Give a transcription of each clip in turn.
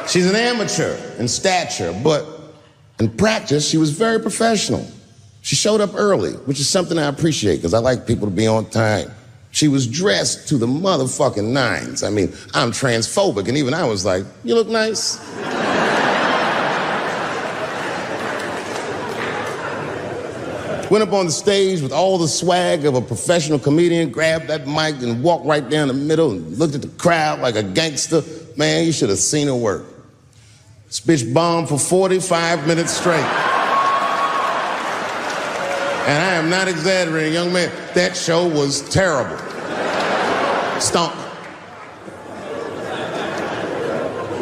She's an amateur in stature, but in practice, she was very professional. She showed up early, which is something I appreciate because I like people to be on time. She was dressed to the motherfucking nines. I mean, I'm transphobic, and even I was like, you look nice. Went up on the stage with all the swag of a professional comedian, grabbed that mic and walked right down the middle and looked at the crowd like a gangster. Man, you should have seen her work. This bitch bombed for 45 minutes straight. And I am not exaggerating, young man. That show was terrible. Stunk.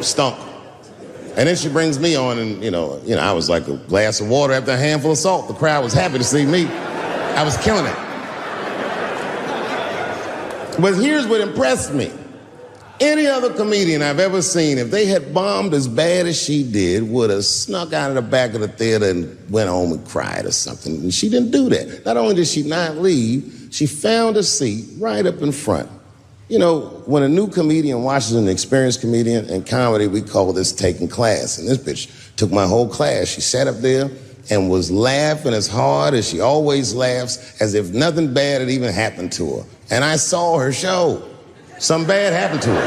Stunk. And then she brings me on, and you know, I was like a glass of water after a handful of salt. The crowd was happy to see me. I was killing it. But here's what impressed me. Any other comedian I've ever seen, if they had bombed as bad as she did, would have snuck out of the back of the theater and went home and cried or something. And she didn't do that. Not only did she not leave, she found a seat right up in front. You know, when a new comedian watches an experienced comedian in comedy, we call this taking class. And this bitch took my whole class. She sat up there and was laughing as hard as she always laughs, as if nothing bad had even happened to her. And I saw her show. Something bad happened to her.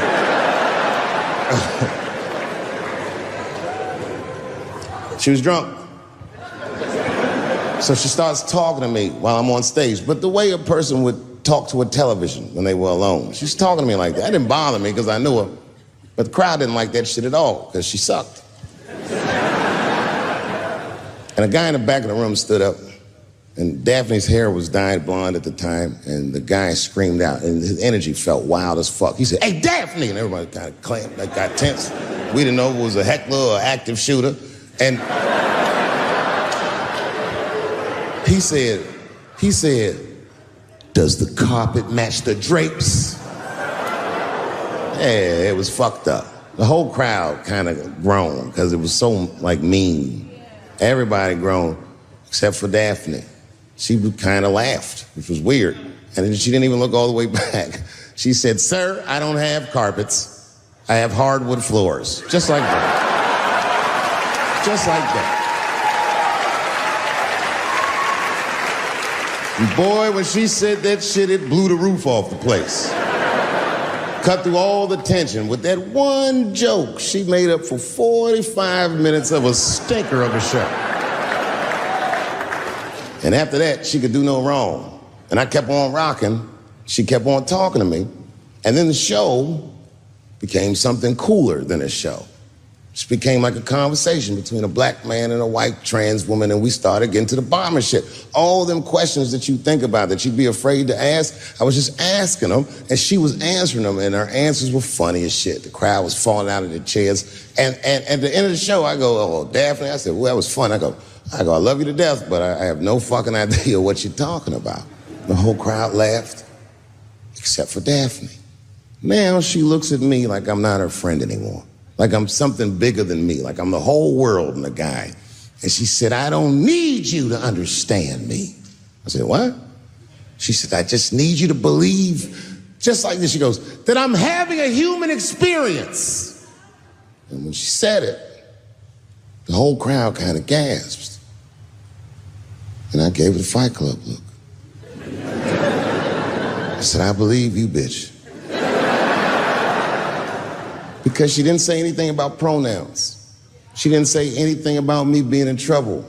She was drunk. So she starts talking to me while I'm on stage, but the way a person would talk to a television when they were alone. She's talking to me like that. That didn't bother me because I knew her, but the crowd didn't like that shit at all because she sucked. And a guy in the back of the room stood up, and Daphne's hair was dyed blonde at the time, and the guy screamed out, and his energy felt wild as fuck. He said, "Hey, Daphne!" And everybody kind of clamped, like got tense. We didn't know if it was a heckler or active shooter. And he said, "Does the carpet match the drapes?" Yeah, it was fucked up. The whole crowd kind of groaned because it was so, like, mean. Everybody groaned, except for Daphne. She kind of laughed, which was weird. And then she didn't even look all the way back. She said, "Sir, I don't have carpets. I have hardwood floors." Just like that. Just like that. And boy, when she said that shit, it blew the roof off the place. Cut through all the tension. With that one joke, she made up for 45 minutes of a stinker of a show. And after that, she could do no wrong. And I kept on rocking. She kept on talking to me. And then the show became something cooler than a show. It became like a conversation between a black man and a white trans woman, and we started getting to the bottom of shit. All them questions that you think about that you'd be afraid to ask, I was just asking them, and she was answering them, and her answers were funny as shit. The crowd was falling out of their chairs. And at the end of the show, I go, "Oh, Daphne," I said, "Well, that was fun." I go, "I love you to death, but I have no fucking idea what you're talking about." The whole crowd laughed, except for Daphne. Now she looks at me like I'm not her friend anymore. Like I'm something bigger than me, like I'm the whole world and the guy. And she said, "I don't need you to understand me." I said, "What?" She said, "I just need you to believe," just like this, she goes, "that I'm having a human experience." And when she said it, the whole crowd kind of gasped. And I gave her the Fight Club look. I said, "I believe you, bitch." Because she didn't say anything about pronouns. She didn't say anything about me being in trouble.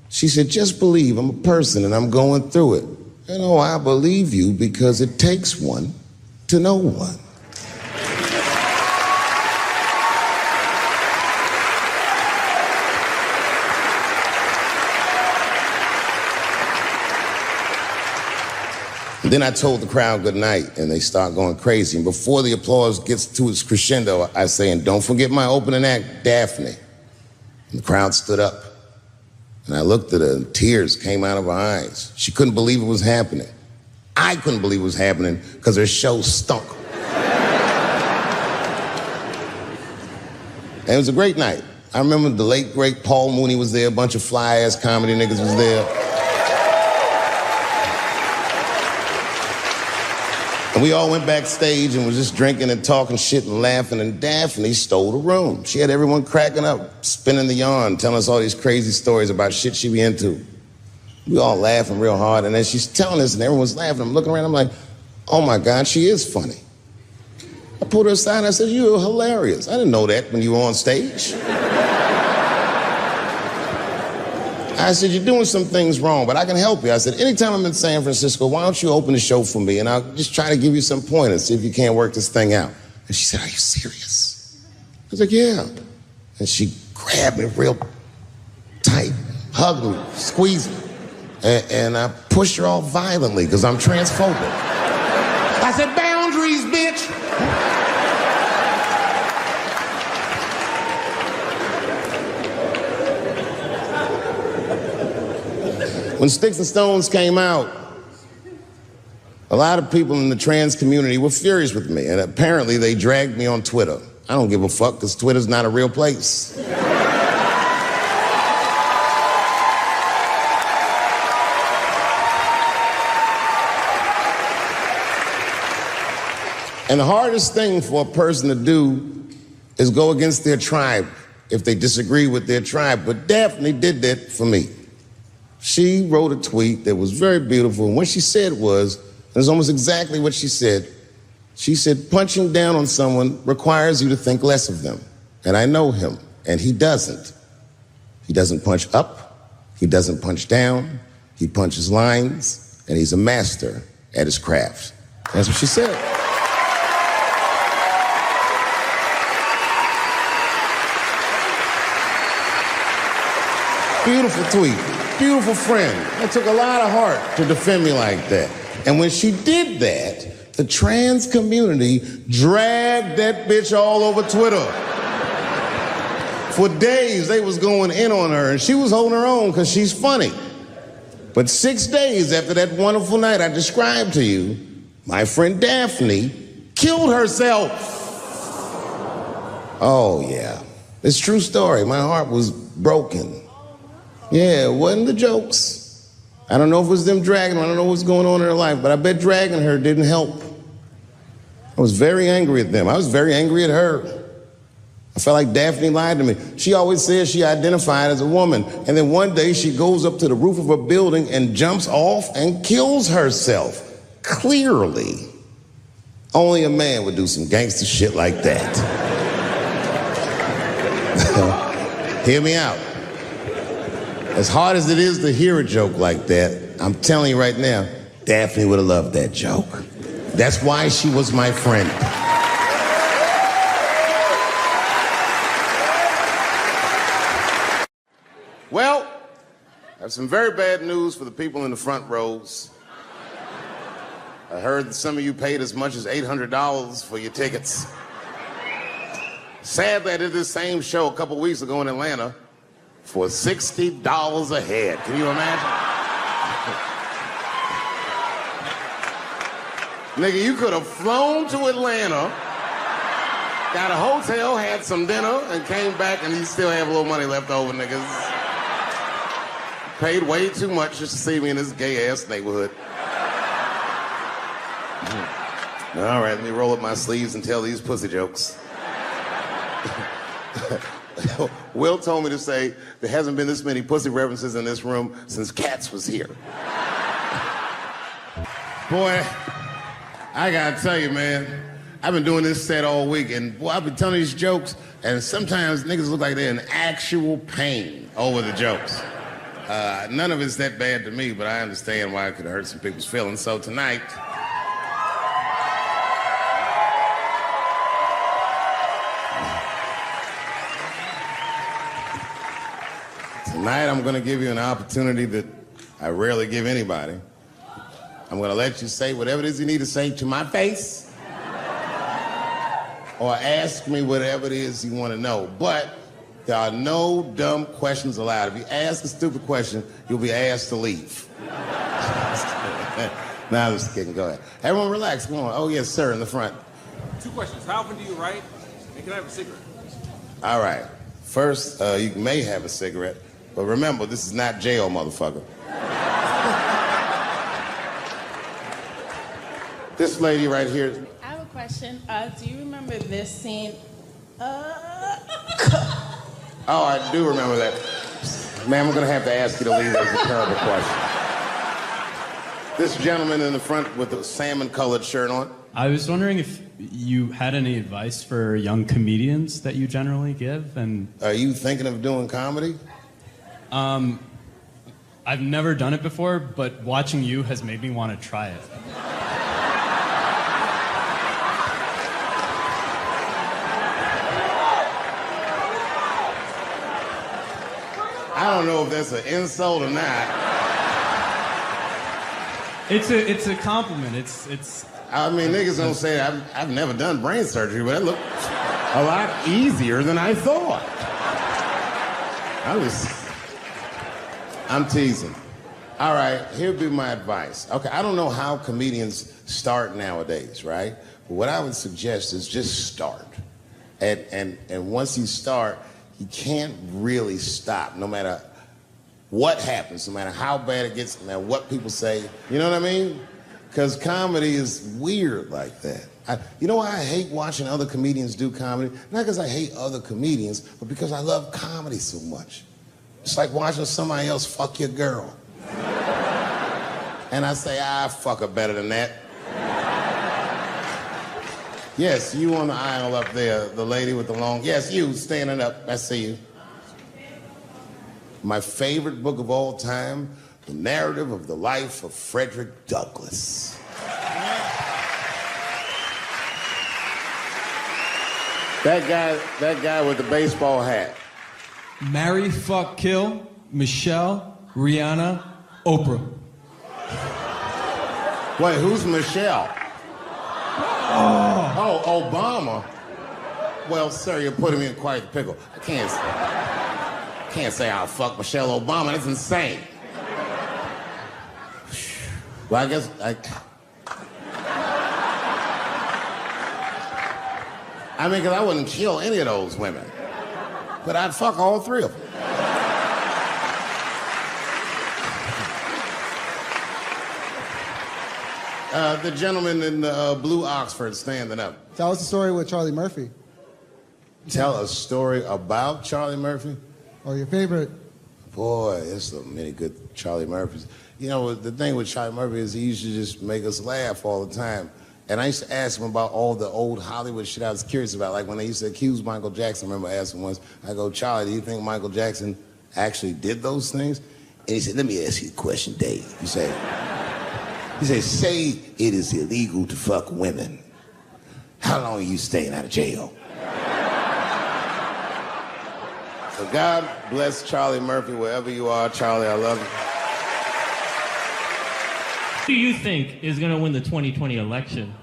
She said, "Just believe I'm a person and I'm going through it." And oh, I believe you because it takes one to know one. And then I told the crowd good night, and they start going crazy. And before the applause gets to its crescendo, I say, "And don't forget my opening act, Daphne." And the crowd stood up. And I looked at her, and tears came out of her eyes. She couldn't believe it was happening. I couldn't believe it was happening because her show stunk. And it was a great night. I remember the late, great Paul Mooney was there. A bunch of fly-ass comedy niggas was there. And we all went backstage and was just drinking and talking shit and laughing, and Daphne stole the room. She had everyone cracking up, spinning the yarn, telling us all these crazy stories about shit she be into. We all laughing real hard, and as she's telling us and everyone's laughing, I'm looking around, I'm like, oh my God, she is funny. I pulled her aside and I said, you're hilarious. I didn't know that when you were on stage. I said, you're doing some things wrong, but I can help you. I said, anytime I'm in San Francisco, why don't you open the show for me, and I'll just try to give you some pointers, see if you can't work this thing out. And she said, are you serious? I was like, yeah. And she grabbed me real tight, hugged me, squeezed me, and I pushed her all violently because I'm transphobic. I said, boundaries, bitch. When Sticks and Stones came out, a lot of people in the trans community were furious with me, and apparently they dragged me on Twitter. I don't give a fuck, because Twitter's not a real place. And the hardest thing for a person to do is go against their tribe if they disagree with their tribe, but Daphne did that for me. She wrote a tweet that was very beautiful, and what she said was almost exactly what she said. She said, punching down on someone requires you to think less of them. And I know him, and he doesn't. He doesn't punch up, he doesn't punch down, he punches lines, and he's a master at his craft. That's what she said. Beautiful tweet. Beautiful friend. It took a lot of heart to defend me like that. And when she did that, the trans community dragged that bitch all over Twitter. For days, they was going in on her, and she was holding her own because she's funny. But 6 days after that wonderful night I described to you, my friend Daphne killed herself. Oh, yeah. It's a true story. My heart was broken. Yeah, it wasn't the jokes. I don't know if it was them dragging her. I don't know what's going on in her life, but I bet dragging her didn't help. I was very angry at them. I was very angry at her. I felt like Daphne lied to me. She always says she identified as a woman, and then one day she goes up to the roof of a building and jumps off and kills herself. Clearly, only a man would do some gangster shit like that. Hear me out. As hard as it is to hear a joke like that, I'm telling you right now, Daphne would have loved that joke. That's why she was my friend. Well, I have some very bad news for the people in the front rows. I heard that some of you paid as much as $800 for your tickets. Sadly, I did this same show a couple weeks ago in Atlanta for $60 a head. Can you imagine? Nigga, you could have flown to Atlanta, got a hotel, had some dinner, and came back, and you still have a little money left over, niggas. Paid way too much just to see me in this gay-ass neighborhood. All right, let me roll up my sleeves and tell these pussy jokes. Will told me to say there hasn't been this many pussy references in this room since Cats was here. Boy, I gotta tell you, man, I've been doing this set all week, and boy, I've been telling these jokes, and sometimes niggas look like they're in actual pain over the jokes. None of it's that bad to me, but I understand why it could hurt some people's feelings. So tonight, I'm gonna give you an opportunity that I rarely give anybody. I'm gonna let you say whatever it is you need to say to my face, or ask me whatever it is you wanna know. But there are no dumb questions allowed. If you ask a stupid question, you'll be asked to leave. Nah, I'm just kidding, go ahead. Everyone relax, come on. Oh yes, sir, in the front. 2 questions, how often do you write, and can I have a cigarette? All right, first, you may have a cigarette, but remember, this is not jail, motherfucker. This lady right here. I have a question. Do you remember this scene? Oh, I do remember that. Ma'am, I'm gonna have to ask you to leave. That's a terrible question. This gentleman in the front with the salmon-colored shirt on. I was wondering if you had any advice for young comedians that you generally give, and... Are you thinking of doing comedy? I've never done it before, but watching you has made me want to try it. I don't know if that's an insult or not. It's a compliment. It's. I mean, niggas don't say I've never done brain surgery, but it looked a lot easier than I thought. I'm teasing. All right, here'd be my advice. Okay, I don't know how comedians start nowadays, right? But what I would suggest is just start. And once you start, you can't really stop, no matter what happens, no matter how bad it gets, no matter what people say. You know what I mean? Because comedy is weird like that. You know why I hate watching other comedians do comedy? Not because I hate other comedians, but because I love comedy so much. It's like watching somebody else fuck your girl. And I say, fuck her better than that. Yes, you on the aisle up there, the lady with the long... Yes, you, standing up. I see you. My favorite book of all time, The Narrative of the Life of Frederick Douglass. That guy with the baseball hat. Marry, fuck, kill, Michelle, Rihanna, Oprah. Wait, who's Michelle? Oh, Obama. Well, sir, you're putting me in quite a pickle. I can't say I'll fuck Michelle Obama. That's insane. Well, I guess I mean, because I wouldn't kill any of those women. But I'd fuck all three of them. The gentleman in the blue Oxford standing up. Tell us the story with Charlie Murphy. Tell a story about Charlie Murphy? Or your favorite. Boy, there's so many good Charlie Murphys. You know, the thing with Charlie Murphy is he used to just make us laugh all the time. And I used to ask him about all the old Hollywood shit I was curious about. Like when they used to accuse Michael Jackson, I remember asking once, I go, Charlie, do you think Michael Jackson actually did those things? And he said, let me ask you a question, Dave. He said, say it is illegal to fuck women. How long are you staying out of jail? So God bless Charlie Murphy, wherever you are. Charlie, I love you. Who do you think is going to win the 2020 election?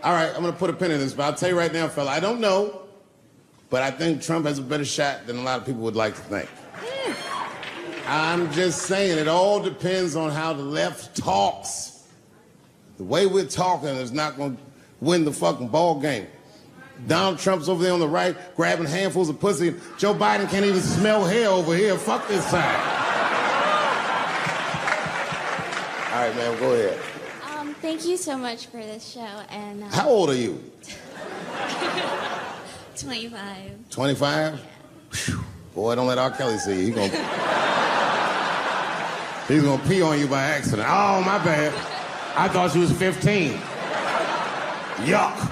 All right, I'm going to put a pin in this, but I'll tell you right now, fella, I don't know, but I think Trump has a better shot than a lot of people would like to think. I'm just saying, it all depends on how the left talks. The way we're talking is not going to win the fucking ball game. Donald Trump's over there on the right, grabbing handfuls of pussy. Joe Biden can't even smell hair over here. Fuck this side. All right, man, go ahead. Thank you so much for this show. And how old are you? 25. 25? Yeah. Boy, don't let R. Kelly see you. He's gonna pee on you by accident. Oh, my bad. I thought she was 15. Yuck.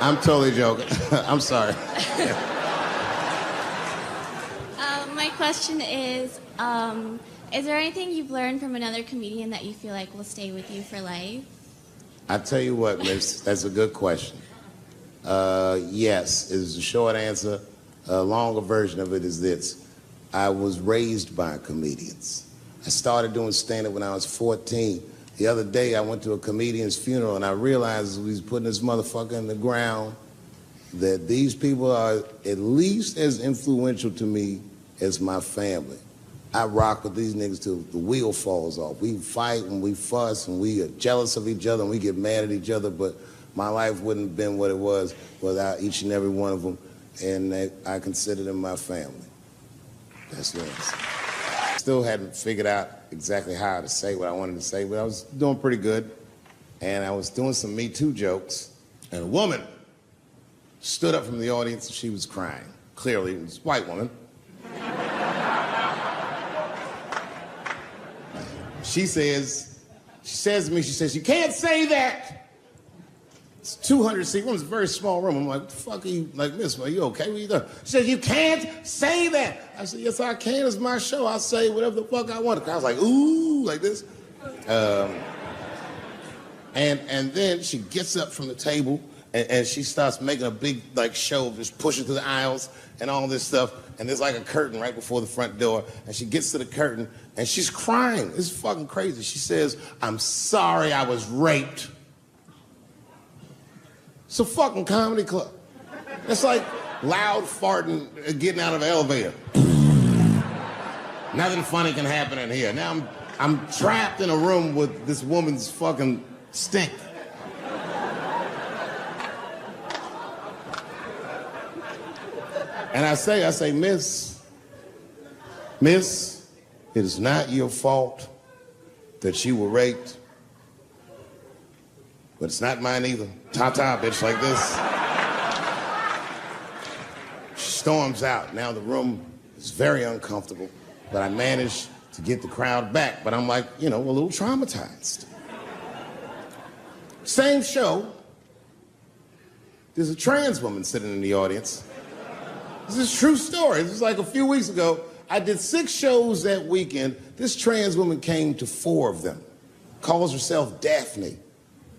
I'm totally joking. I'm sorry. My question is there anything you've learned from another comedian that you feel like will stay with you for life? I tell you what, miss, that's a good question. Yes, is the short answer. A longer version of it is this. I was raised by comedians. I started doing stand-up when I was 14. The other day, I went to a comedian's funeral, and I realized as we was putting this motherfucker in the ground that these people are at least as influential to me as my family. I rock with these niggas till the wheel falls off. We fight and we fuss and we are jealous of each other and we get mad at each other, but my life wouldn't have been what it was without each and every one of them, and I consider them my family. That's yes. Still hadn't figured out exactly how to say what I wanted to say, but I was doing pretty good. And I was doing some Me Too jokes, and a woman stood up from the audience and she was crying. Clearly, it was a white woman. She says to me, you can't say that. It's 200 seat room, it's a very small room. I'm like, what the fuck are you, like, miss, are you okay? What are you doing? She says, you can't say that. I said, yes, I can, it's my show. I'll say whatever the fuck I want. I was like, ooh, like this. And then she gets up from the table and she starts making a big like show of just pushing through the aisles and all this stuff. And there's like a curtain right before the front door. And she gets to the curtain and she's crying. It's fucking crazy. She says, I'm sorry I was raped. It's a fucking comedy club. It's like loud farting getting out of an elevator. Nothing funny can happen in here. Now I'm trapped in a room with this woman's fucking stink. And I say, miss, it is not your fault that you were raped, but it's not mine either. Ta-ta, bitch, like this. She storms out. Now the room is very uncomfortable, but I managed to get the crowd back, but I'm like, a little traumatized. Same show, there's a trans woman sitting in the audience. This is a true story. This was like a few weeks ago. I did 6 shows that weekend. This trans woman came to 4 of them. Calls herself Daphne.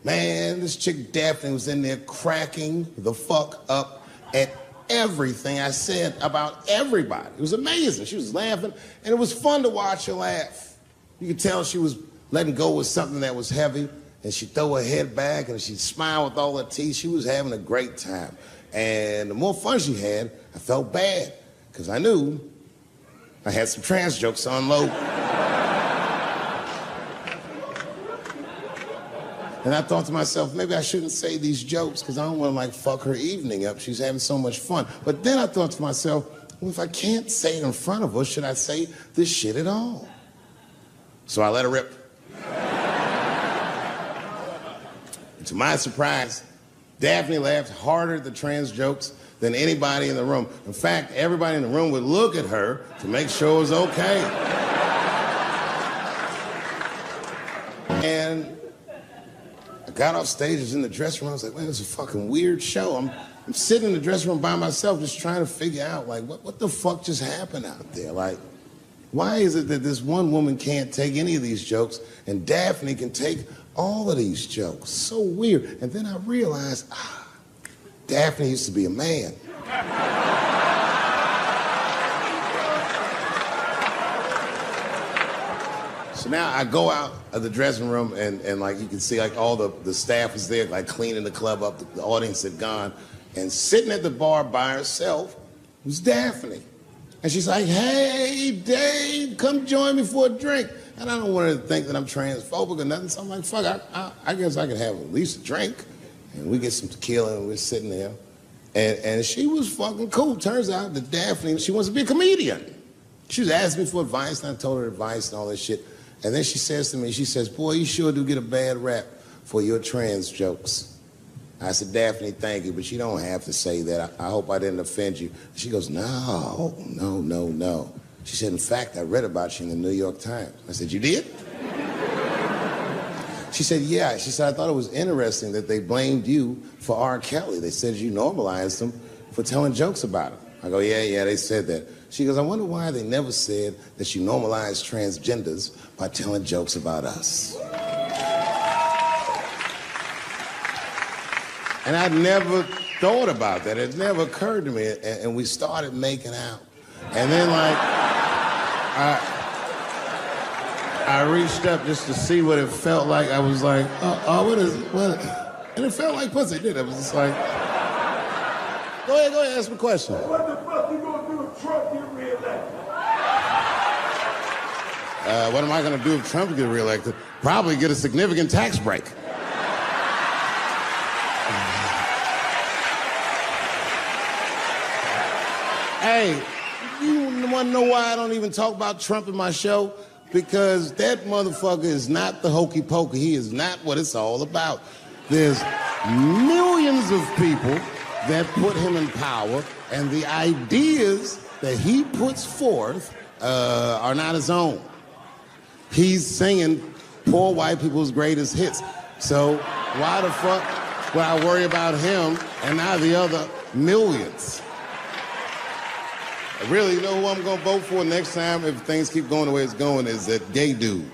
Man, this chick Daphne was in there cracking the fuck up at everything I said about everybody. It was amazing. She was laughing, and it was fun to watch her laugh. You could tell she was letting go with something that was heavy, and she'd throw her head back, and she'd smile with all her teeth. She was having a great time. And the more fun she had, I felt bad, because I knew I had some trans jokes to unload. And I thought to myself, maybe I shouldn't say these jokes, because I don't want to, like, fuck her evening up. She's having so much fun. But then I thought to myself, well, if I can't say it in front of her, should I say this shit at all? So I let her rip. And to my surprise, Daphne laughed harder at the trans jokes than anybody in the room. In fact, everybody in the room would look at her to make sure it was okay. And I got off stage, I was in the dressing room, I was like, man, this is a fucking weird show. I'm sitting in the dressing room by myself just trying to figure out, like, what the fuck just happened out there? Like, why is it that this one woman can't take any of these jokes and Daphne can take all of these jokes? So weird. And then I realized, Daphne used to be a man. So now I go out of the dressing room and like you can see like all the staff was there like cleaning the club up, the audience had gone, and sitting at the bar by herself was Daphne. And she's like, hey, Dave, come join me for a drink. And I don't want her to think that I'm transphobic or nothing, so I'm like, fuck, I guess I could have at least a drink. And we get some tequila and we're sitting there. And she was fucking cool. Turns out that Daphne, she wants to be a comedian. She was asking me for advice, and I told her advice and all that shit. And then she says to me, she says, boy, you sure do get a bad rap for your trans jokes. I said, Daphne, thank you, but you don't have to say that. I hope I didn't offend you. She goes, no. She said, in fact, I read about you in the New York Times. I said, you did? She said, yeah. She said, I thought it was interesting that they blamed you for R. Kelly. They said you normalized him for telling jokes about him. I go, yeah, they said that. She goes, I wonder why they never said that you normalized transgenders by telling jokes about us. And I'd never thought about that. It never occurred to me. And we started making out. And then, like, I reached up just to see what it felt like. I was like, what? And it felt like pussy, did it? It was just like, go ahead, ask me a question. What the fuck you gonna do if Trump get reelected? What am I gonna do if Trump get reelected? Probably get a significant tax break. Hey, you want to know why I don't even talk about Trump in my show? Because that motherfucker is not the hokey pokey. He is not what it's all about. There's millions of people that put him in power, and the ideas that he puts forth are not his own. He's singing poor white people's greatest hits. So why the fuck would I worry about him and not the other millions? Really, you know who I'm gonna vote for next time if things keep going the way it's going is that gay dude.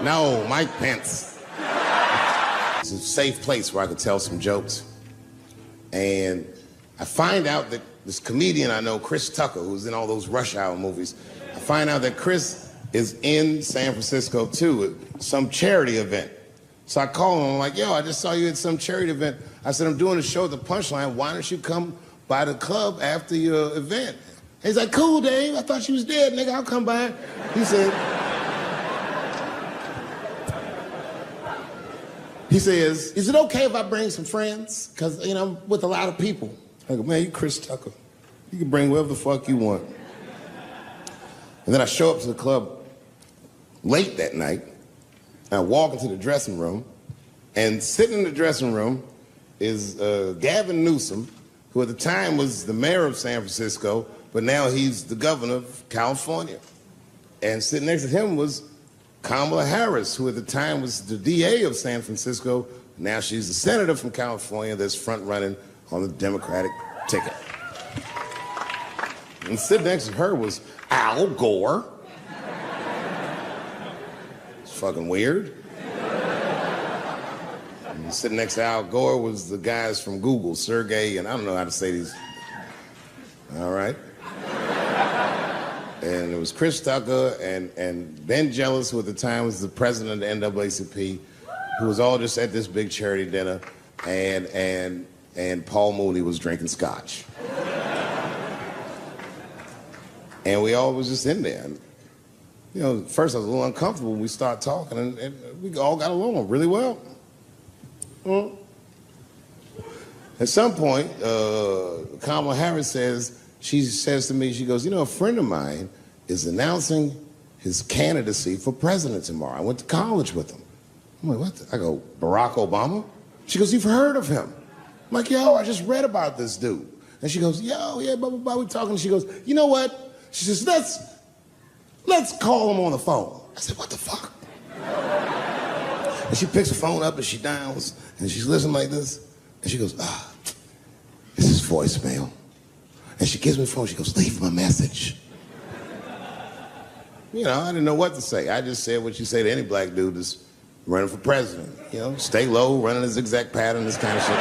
No, Mike Pence. It's a safe place where I could tell some jokes. And I find out that this comedian I know, Chris Tucker, who's in all those Rush Hour movies, I find out that Chris is in San Francisco too at some charity event. So I call him, I'm like, yo, I just saw you at some charity event. I said, I'm doing a show at the Punchline. Why don't you come by the club after your event? He's like, cool, Dave. I thought you was dead, nigga. I'll come by. He says, is it okay if I bring some friends? Because, you know, I'm with a lot of people. I go, man, you Chris Tucker. You can bring whoever the fuck you want. And then I show up to the club late that night. And I walk into the dressing room. And sitting in the dressing room is Gavin Newsom, who at the time was the mayor of San Francisco, but now he's the governor of California. And sitting next to him was Kamala Harris, who at the time was the DA of San Francisco. Now she's the senator from California that's front running on the Democratic ticket. And sitting next to her was Al Gore. It's fucking weird. And sitting next to Al Gore was the guys from Google, Sergey, and I don't know how to say these. All right. And it was Chris Tucker and Ben Jealous, who at the time was the president of the NAACP, who was all just at this big charity dinner, and Paul Mooney was drinking scotch. And we all was just in there. And, you know, at first I was a little uncomfortable when we started talking, and we all got along really well. At some point, Kamala Harris she says to me, she goes, you know, a friend of mine is announcing his candidacy for president tomorrow. I went to college with him. I'm like, what? I go, Barack Obama? She goes, you've heard of him? I'm like, yo, I just read about this dude. And she goes, yo, yeah, blah, blah, blah, we talking. She goes, you know what? She says, let's call him on the phone. I said, what the fuck? And she picks the phone up and she dials and she's listening like this. And she goes, this is voicemail. And she gives me the phone, she goes, leave him a message. You know, I didn't know what to say. I just said what you say to any black dude that's running for president. You know, stay low, running a zigzag pattern, this kind of shit.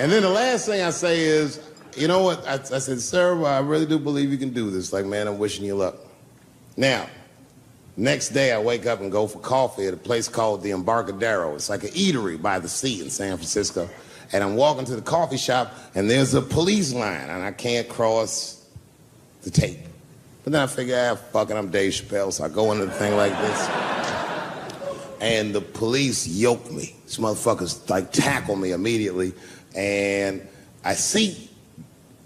And then the last thing I say is, you know what? I said, sir, I really do believe you can do this. Like, man, I'm wishing you luck. Now, next day I wake up and go for coffee at a place called the Embarcadero. It's like an eatery by the sea in San Francisco. And I'm walking to the coffee shop and there's a police line and I can't cross the tape. But then I figure, fuck it, I'm Dave Chappelle, so I go into the thing like this. And the police yoke me. These motherfuckers like tackle me immediately. And I see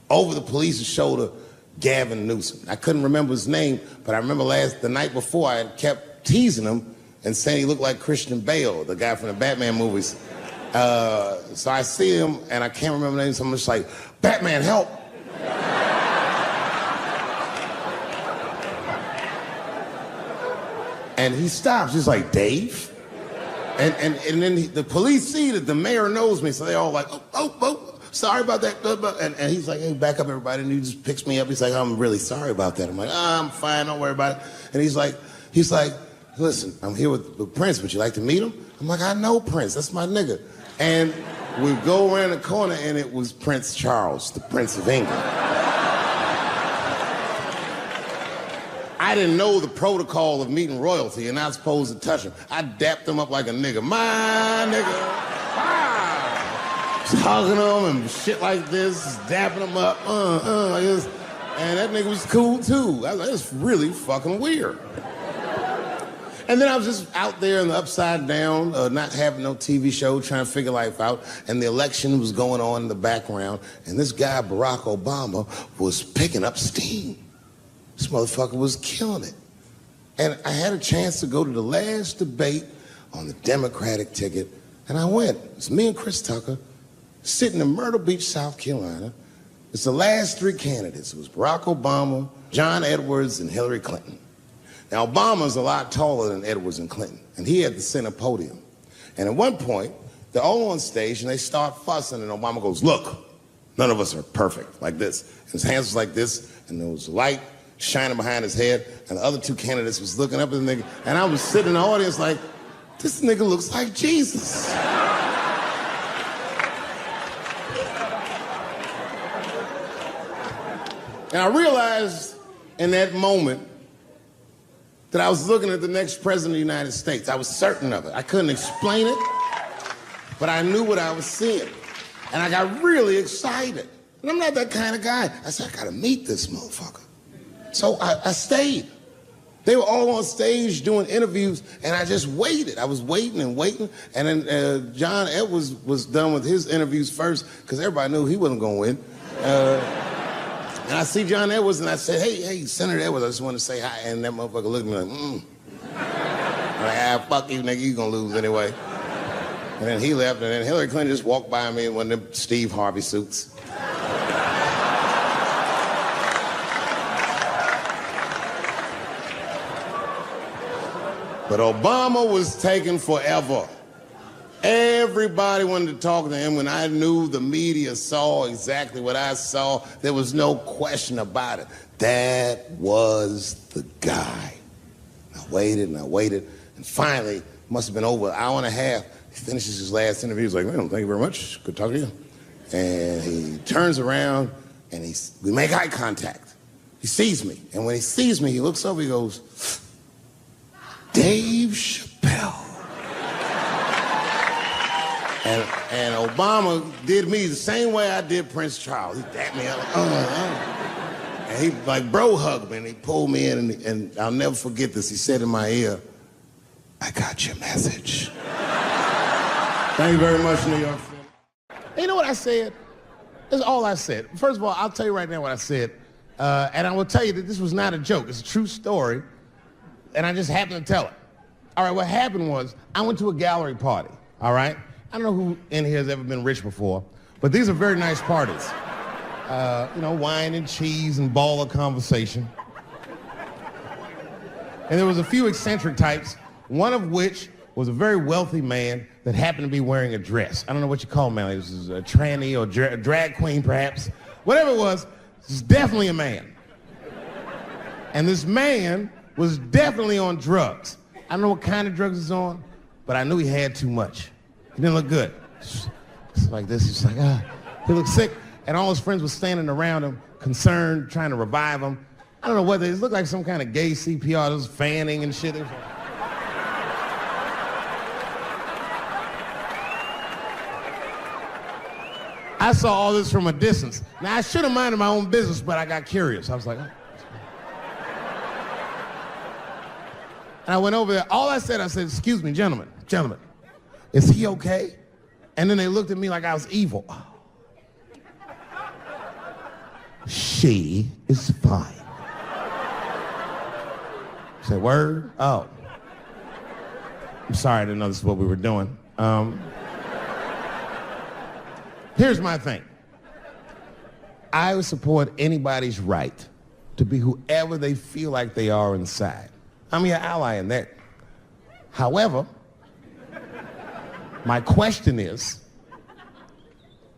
over the police's shoulder Gavin Newsom. I couldn't remember his name, but I remember the night before I had kept teasing him and saying he looked like Christian Bale, the guy from the Batman movies. So I see him and I can't remember the name, so I'm just like, Batman, help! And he stops, he's like, Dave? And then the police see that the mayor knows me, so they all like, oh, sorry about that. And he's like, hey, back up, everybody. And he just picks me up. He's like, I'm really sorry about that. I'm like, I'm fine, don't worry about it. And he's like, listen, I'm here with Prince. Would you like to meet him? I'm like, I know Prince. That's my nigga. And we go around the corner, and it was Prince Charles, the Prince of England. I didn't know the protocol of meeting royalty. You're not supposed to touch him. I dapped him up like a nigga. My nigga. Wow. Just hugging him and shit like this, dapping him up. Like this. And that nigga was cool too. I was like, that's really fucking weird. And then I was just out there in the upside down, not having no TV show, trying to figure life out. And the election was going on in the background. And this guy, Barack Obama, was picking up steam. This motherfucker was killing it. And I had a chance to go to the last debate on the Democratic ticket. And I went. It's me and Chris Tucker sitting in Myrtle Beach, South Carolina. It's the last three candidates. It was Barack Obama, John Edwards, and Hillary Clinton. Now, Obama's a lot taller than Edwards and Clinton, and he had the center podium. And at one point, they're all on stage, and they start fussing, and Obama goes, look, none of us are perfect, like this. And his hands was like this, and there was light shining behind his head, and the other two candidates was looking up at the nigga, and I was sitting in the audience like, this nigga looks like Jesus. And I realized in that moment that I was looking at the next president of the United States. I was certain of it. I couldn't explain it, but I knew what I was seeing. And I got really excited. And I'm not that kind of guy. I said, I gotta meet this motherfucker. So I stayed. They were all on stage doing interviews, and I just waited. I was waiting and waiting, and then John Edwards was done with his interviews first, because everybody knew he wasn't gonna win. And I see John Edwards, and I said, hey, Senator Edwards, I just want to say hi. And that motherfucker looked at me like, I'm like, fuck you, nigga, you gonna lose anyway. And then he left, and then Hillary Clinton just walked by me in one of them Steve Harvey suits. But Obama was taking forever. Everybody wanted to talk to him. When I knew the media saw exactly what I saw, there was no question about it. That was the guy. I waited and I waited, and finally, it must have been over an hour and a half, he finishes his last interview. He's like, man, thank you very much. Good talking to you. And he turns around, and we make eye contact. He sees me, and when he sees me, he looks over, he goes, Dave Chappelle. And Obama did me the same way I did Prince Charles. He dapped me up, and he like bro hugged me, and he pulled me in, and I'll never forget this. He said in my ear, I got your message. Thank you very much, New York City. And you know what I said? That's all I said. First of all, I'll tell you right now what I said. And I will tell you that this was not a joke. It's a true story, and I just happened to tell it. All right, what happened was I went to a gallery party, all right? I don't know who in here has ever been rich before, but these are very nice parties. You know, wine and cheese and ball of conversation. And there was a few eccentric types, one of which was a very wealthy man that happened to be wearing a dress. I don't know what you call him, man. It was a tranny or drag queen, perhaps. Whatever it was definitely a man. And this man was definitely on drugs. I don't know what kind of drugs he's on, but I knew he had too much. He didn't look good. It's like this, he's like, he looked sick. And all his friends were standing around him, concerned, trying to revive him. I don't know whether it looked like some kind of gay CPR, there was fanning and shit. I saw all this from a distance. Now, I should have minded my own business, but I got curious. I was like, And I went over there. All I said, excuse me, gentlemen, is he okay? And then they looked at me like I was evil. She is fine. I said, word? Oh. I'm sorry, I didn't know this is what we were doing. Here's my thing. I would support anybody's right to be whoever they feel like they are inside. I'm your ally in that. However, my question is,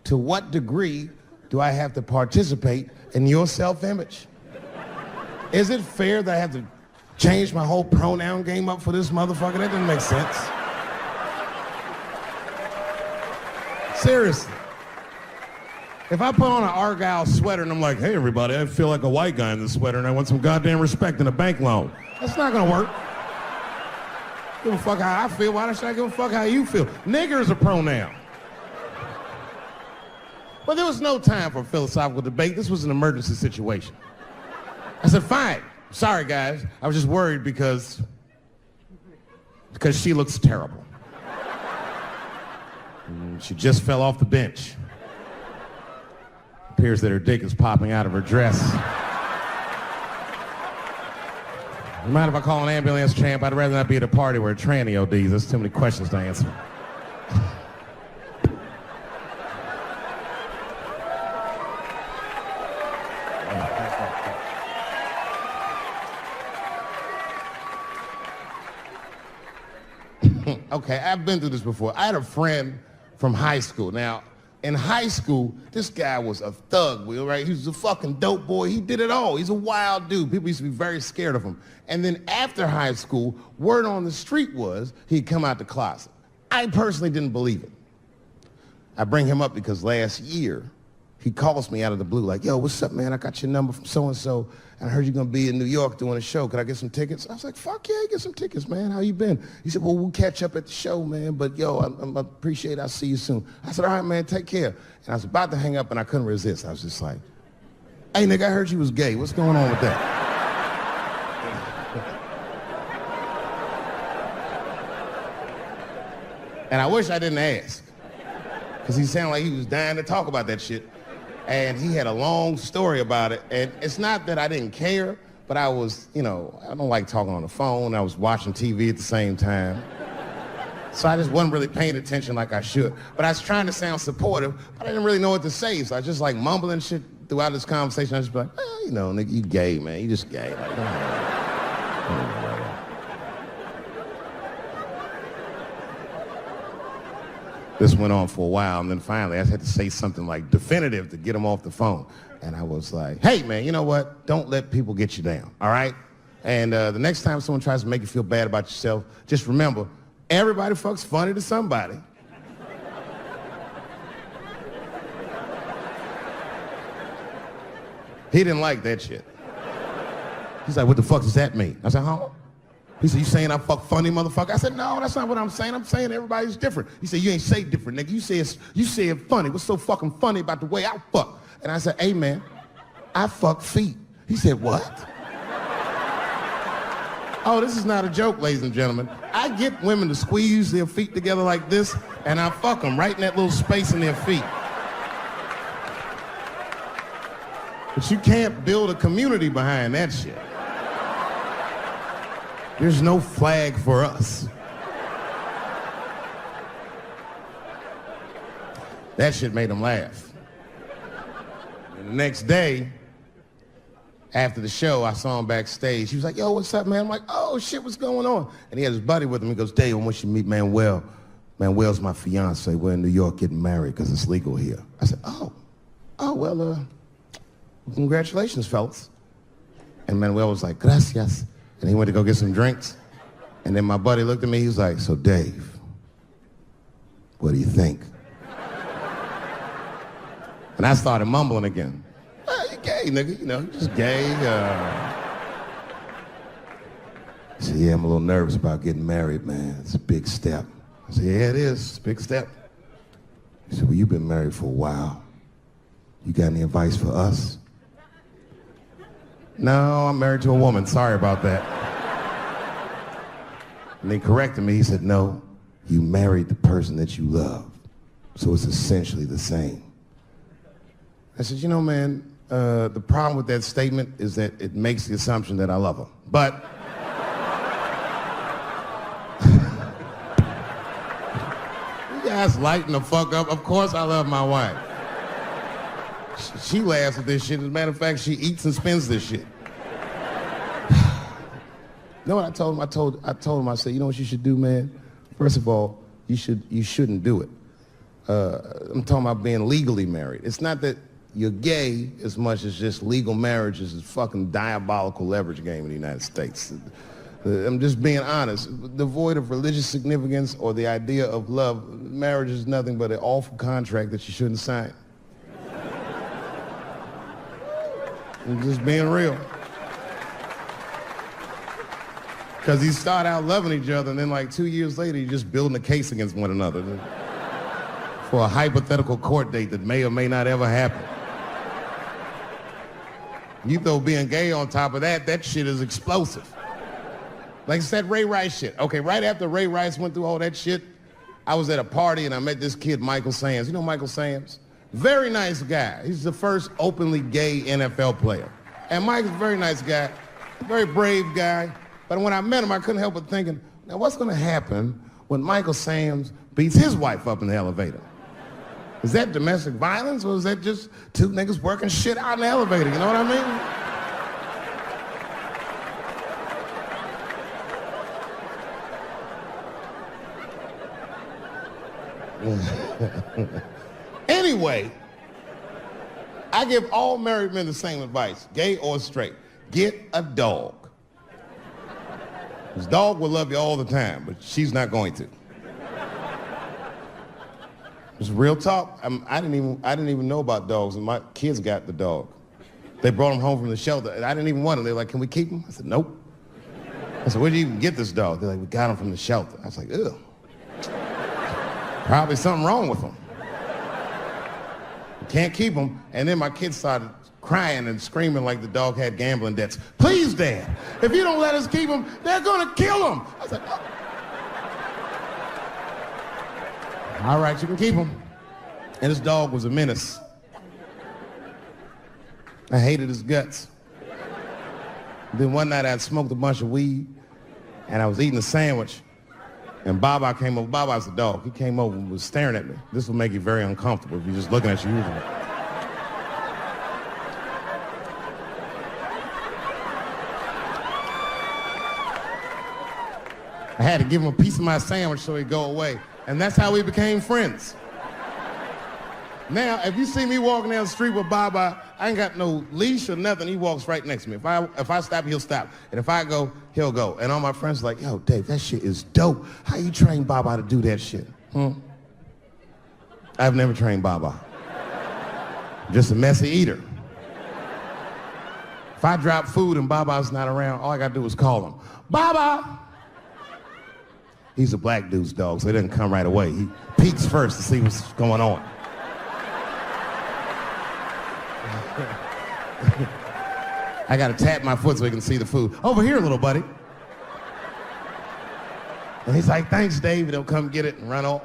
to what degree do I have to participate in your self-image? Is it fair that I have to change my whole pronoun game up for this motherfucker? That doesn't make sense. Seriously. If I put on an Argyle sweater and I'm like, hey everybody, I feel like a white guy in this sweater and I want some goddamn respect and a bank loan. That's not gonna work. Give a fuck how I feel. Why should I give a fuck how you feel? Nigger is a pronoun. But there was no time for philosophical debate. This was an emergency situation. I said, fine. Sorry, guys. I was just worried because she looks terrible. She just fell off the bench. Appears that her dick is popping out of her dress. You mind if I call an ambulance, champ? I'd rather not be at a party where a tranny ODs. There's too many questions to answer. Okay, I've been through this before. I had a friend from high school. Now, in high school, this guy was a thug, right? He was a fucking dope boy. He did it all. He's a wild dude. People used to be very scared of him. And then after high school, word on the street was he'd come out the closet. I personally didn't believe it. I bring him up because last year, he calls me out of the blue like, yo, what's up, man? I got your number from so-and-so, and I heard you're going to be in New York doing a show. Could I get some tickets? I was like, fuck yeah, get some tickets, man. How you been? He said, well, we'll catch up at the show, man, but yo, I appreciate it. I'll see you soon. I said, all right, man, take care. And I was about to hang up, and I couldn't resist. I was just like, hey, nigga, I heard you was gay. What's going on with that? And I wish I didn't ask, because he sounded like he was dying to talk about that shit. And he had a long story about it. And it's not that I didn't care, but I was, I don't like talking on the phone. I was watching TV at the same time. So I just wasn't really paying attention like I should. But I was trying to sound supportive, but I didn't really know what to say. So I just like mumbling shit throughout this conversation. I just be like, nigga, you gay, man. You just gay. Like, This went on for a while, and then finally I had to say something like definitive to get him off the phone. And I was like, hey, man, you know what? Don't let people get you down, all right? And the next time someone tries to make you feel bad about yourself, just remember, everybody fucks funny to somebody. He didn't like that shit. He's like, what the fuck does that mean? I said, huh? He said, you saying I fuck funny, motherfucker? I said, no, that's not what I'm saying. I'm saying everybody's different. He said, you ain't say different, nigga. You say it funny. What's so fucking funny about the way I fuck? And I said, hey, man, I fuck feet. He said, what? Oh, this is not a joke, ladies and gentlemen. I get women to squeeze their feet together like this, and I fuck them right in that little space in their feet. But you can't build a community behind that shit. There's no flag for us. That shit made him laugh. And the next day, after the show, I saw him backstage. He was like, yo, what's up, man? I'm like, oh, shit, what's going on? And he had his buddy with him. He goes, Dave, I want you to meet Manuel. Manuel's my fiance. We're in New York getting married because it's legal here. I said, well, congratulations, fellas. And Manuel was like, gracias. And he went to go get some drinks. And then my buddy looked at me, he was like, so Dave, what do you think? And I started mumbling again. You gay, nigga, you're just gay. He said, yeah, I'm a little nervous about getting married, man. It's a big step. I said, yeah, it is. It's a big step. He said, well, you've been married for a while. You got any advice for us? No, I'm married to a woman. Sorry about that. And they corrected me. He said, no, you married the person that you love. So it's essentially the same. I said, man, the problem with that statement is that it makes the assumption that I love her. But you guys lighten the fuck up. Of course I love my wife. She laughs at this shit. As a matter of fact, she eats and spends this shit. You know what I told him? I told him, I said, you know what you should do, man? First of all, you shouldn't do it. I'm talking about being legally married. It's not that you're gay as much as just legal marriage is a fucking diabolical leverage game in the United States. I'm just being honest. Devoid of religious significance or the idea of love, marriage is nothing but an awful contract that you shouldn't sign. I'm just being real. Because you start out loving each other, and then like 2 years later, you're just building a case against one another for a hypothetical court date that may or may not ever happen. You throw being gay on top of that, that shit is explosive. Like it's that Ray Rice shit. Okay, right after Ray Rice went through all that shit, I was at a party and I met this kid, Michael Sands. You know Michael Sands? Very nice guy. He's the first openly gay NFL player. And Mike's a very nice guy, very brave guy. But when I met him, I couldn't help but thinking, now what's gonna happen when Michael Sands beats his wife up in the elevator? Is that domestic violence or is that just two niggas working shit out in the elevator? You know what I mean? Anyway, I give all married men the same advice, gay or straight. Get a dog. This dog will love you all the time, but she's not going to. It's real talk. I didn't even know about dogs, and my kids got the dog. They brought him home from the shelter, and I didn't even want him. They're like, "Can we keep him?" I said, "Nope." I said, "Where'd you even get this dog?" They're like, "We got him from the shelter." I was like, "Ew. Probably something wrong with him. Can't keep him." And then my kids started crying and screaming like the dog had gambling debts. "Please, Dad, if you don't let us keep him, they're gonna kill him." I was like, "Oh. All right, you can keep him." And this dog was a menace. I hated his guts. Then one night I'd smoked a bunch of weed and I was eating a sandwich and Baba came over. Baba's the dog. He came over and was staring at me. This will make you very uncomfortable if you're just looking at you usually. I had to give him a piece of my sandwich so he'd go away. And that's how we became friends. Now, if you see me walking down the street with Baba, I ain't got no leash or nothing. He walks right next to me. If I stop, he'll stop. And if I go, he'll go. And all my friends are like, "Yo, Dave, that shit is dope. How you train Baba to do that shit?" I've never trained Baba. Just a messy eater. If I drop food and Baba's not around, all I gotta do is call him. "Baba!" He's a black dude's dog, so he doesn't come right away. He peeks first to see what's going on. I gotta tap my foot so he can see the food. "Over here, little buddy." And he's like, "Thanks, Dave." He'll come get it and run off.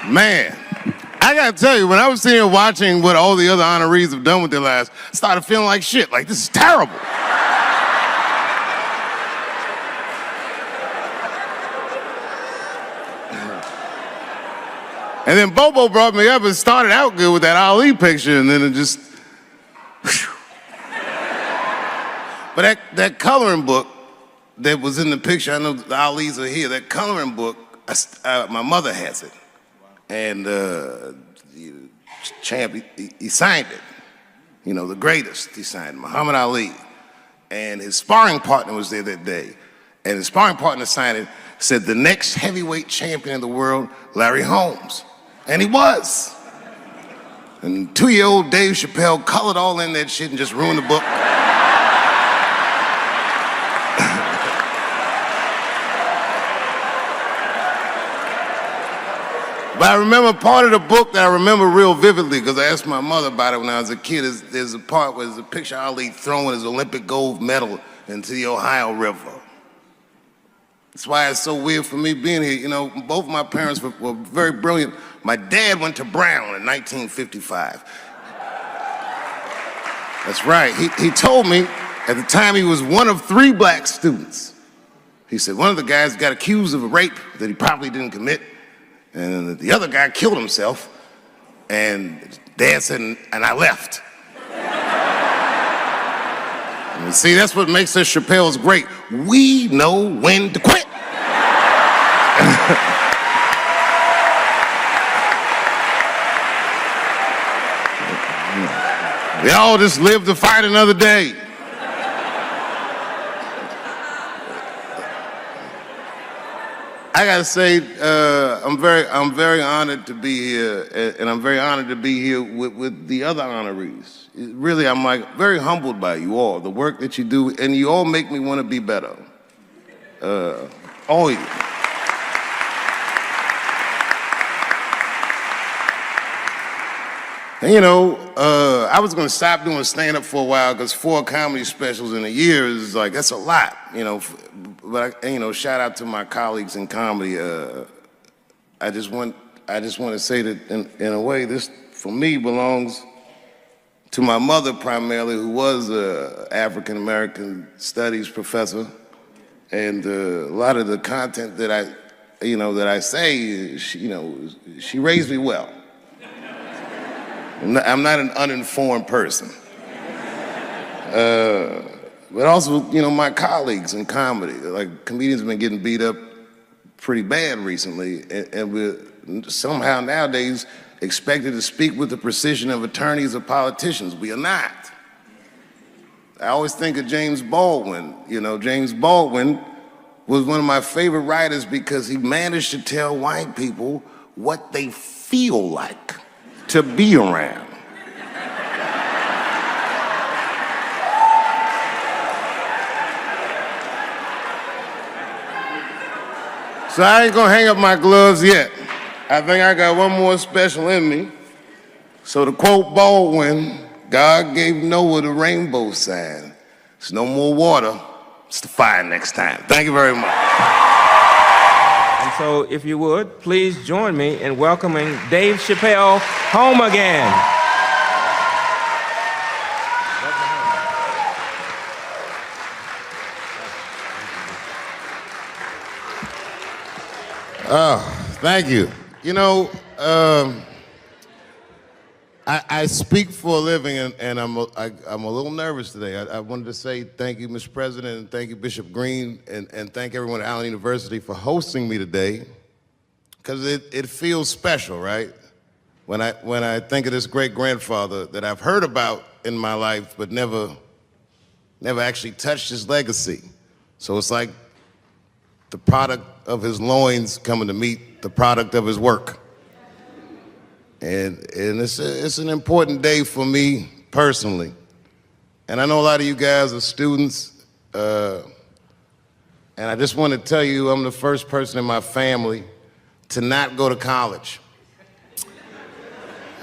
Man, I gotta tell you, when I was sitting here watching what all the other honorees have done with their lives, I started feeling like shit. Like, this is terrible. And then Bobo brought me up and started out good with that Ali picture, and then it just, whew. But that coloring book that was in the picture, I know the Ali's are here, that coloring book, my mother has it. And Champ, he signed it. You know, the greatest, he signed it, Muhammad Ali. And his sparring partner was there that day. And his sparring partner signed it, said, "The next heavyweight champion of the world, Larry Holmes." And he was. And 2-year-old Dave Chappelle colored all in that shit and just ruined the book. But I remember part of the book that I remember real vividly because I asked my mother about it when I was a kid. There's a part where there's a picture of Ali throwing his Olympic gold medal into the Ohio River. That's why it's so weird for me being here. You know, both my parents were very brilliant. My dad went to Brown in 1955. That's right. He told me at the time he was one of 3 black students. He said one of the guys got accused of a rape that he probably didn't commit. And the other guy killed himself, and Dad said, and I left. And see, that's what makes us Chappelle's great. We know when to quit. We all just live to fight another day. I gotta say, I'm very honored to be here, and I'm very honored to be here with the other honorees. Really, I'm like very humbled by you all, the work that you do, and you all make me want to be better. All of you. And I was gonna stop doing stand-up for a while because 4 comedy specials in a year is like, that's a lot, But shout out to my colleagues in comedy. I just want to say that in a way, this for me belongs to my mother primarily, who was a African American studies professor, and a lot of the content that I say, she raised me well. I'm not an uninformed person. But also, my colleagues in comedy, like comedians have been getting beat up pretty bad recently, and we're somehow nowadays expected to speak with the precision of attorneys or politicians. We are not. I always think of James Baldwin. James Baldwin was one of my favorite writers because he managed to tell white people what they feel like to be around. So I ain't gonna hang up my gloves yet. I think I got one more special in me. So to quote Baldwin, God gave Noah the rainbow sign. It's no more water, it's the fire next time. Thank you very much. And so if you would, please join me in welcoming Dave Chappelle home again. Oh, thank you. I speak for a living, and I'm a little nervous today. I wanted to say thank you, Mr. President, and thank you, Bishop Green, and thank everyone at Allen University for hosting me today, because it feels special, right? When I think of this great-grandfather that I've heard about in my life, but never actually touched his legacy. So it's like the product of his loins coming to meet the product of his work. And it's an important day for me personally. And I know a lot of you guys are students, and I just want to tell you I'm the first person in my family to not go to college.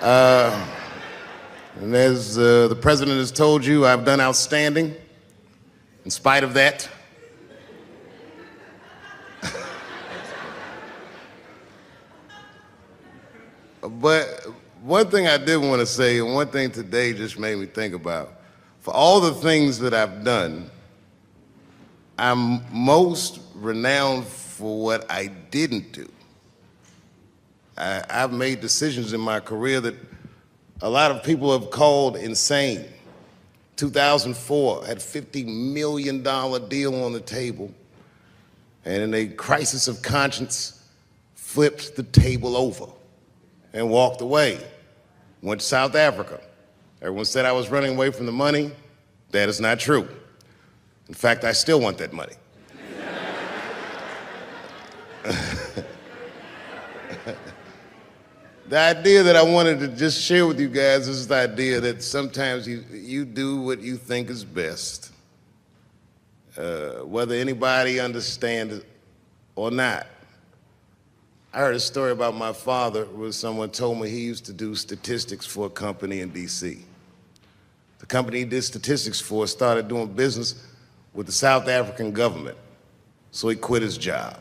And as the president has told you, I've done outstanding in spite of that. But one thing I did want to say, and one thing today just made me think about, for all the things that I've done, I'm most renowned for what I didn't do. I've made decisions in my career that a lot of people have called insane. 2004, had a $50 million deal on the table, and in a crisis of conscience, flipped the table over and walked away. Went to South Africa. Everyone said I was running away from the money. That is not true. In fact, I still want that money. The idea that I wanted to just share with you guys is the idea that sometimes you do what you think is best, whether anybody understands it or not. I heard a story about my father where someone told me he used to do statistics for a company in DC. The company he did statistics for started doing business with the South African government, so he quit his job.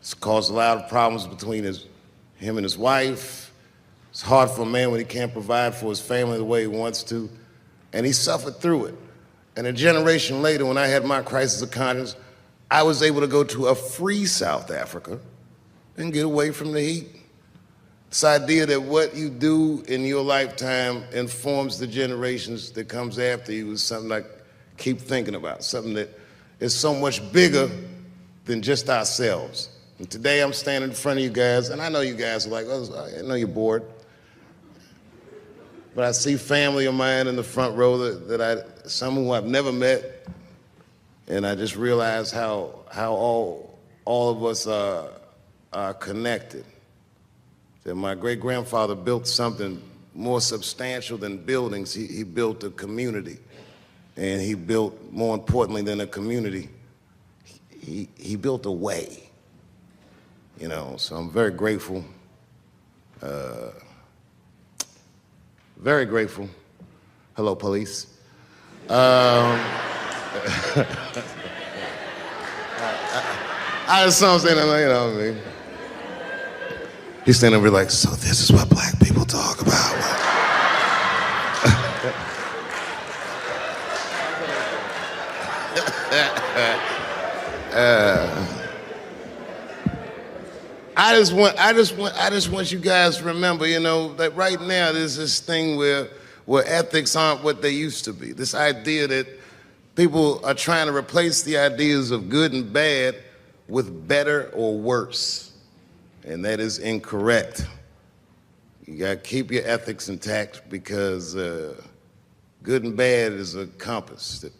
It's caused a lot of problems between him and his wife. It's hard for a man when he can't provide for his family the way he wants to, and he suffered through it. And a generation later, when I had my crisis of conscience, I was able to go to a free South Africa and get away from the heat. This idea that what you do in your lifetime informs the generations that comes after you is something I keep thinking about, something that is so much bigger than just ourselves. And today I'm standing in front of you guys, and I know you guys are like, oh, I know you're bored. But I see family of mine in the front row some who I've never met, and I just realize how all of us are connected. That my great-grandfather built something more substantial than buildings. He built a community, and he built, more importantly than a community, he built a way. So I'm very grateful. Very grateful. Hello, police. I just saw him saying, you know what I mean? He's standing over like, so this is what black people talk about. I just want you guys to remember, you know, that right now there's this thing where ethics aren't what they used to be. This idea that people are trying to replace the ideas of good and bad with better or worse. And that is incorrect. You gotta keep your ethics intact because good and bad is a compass that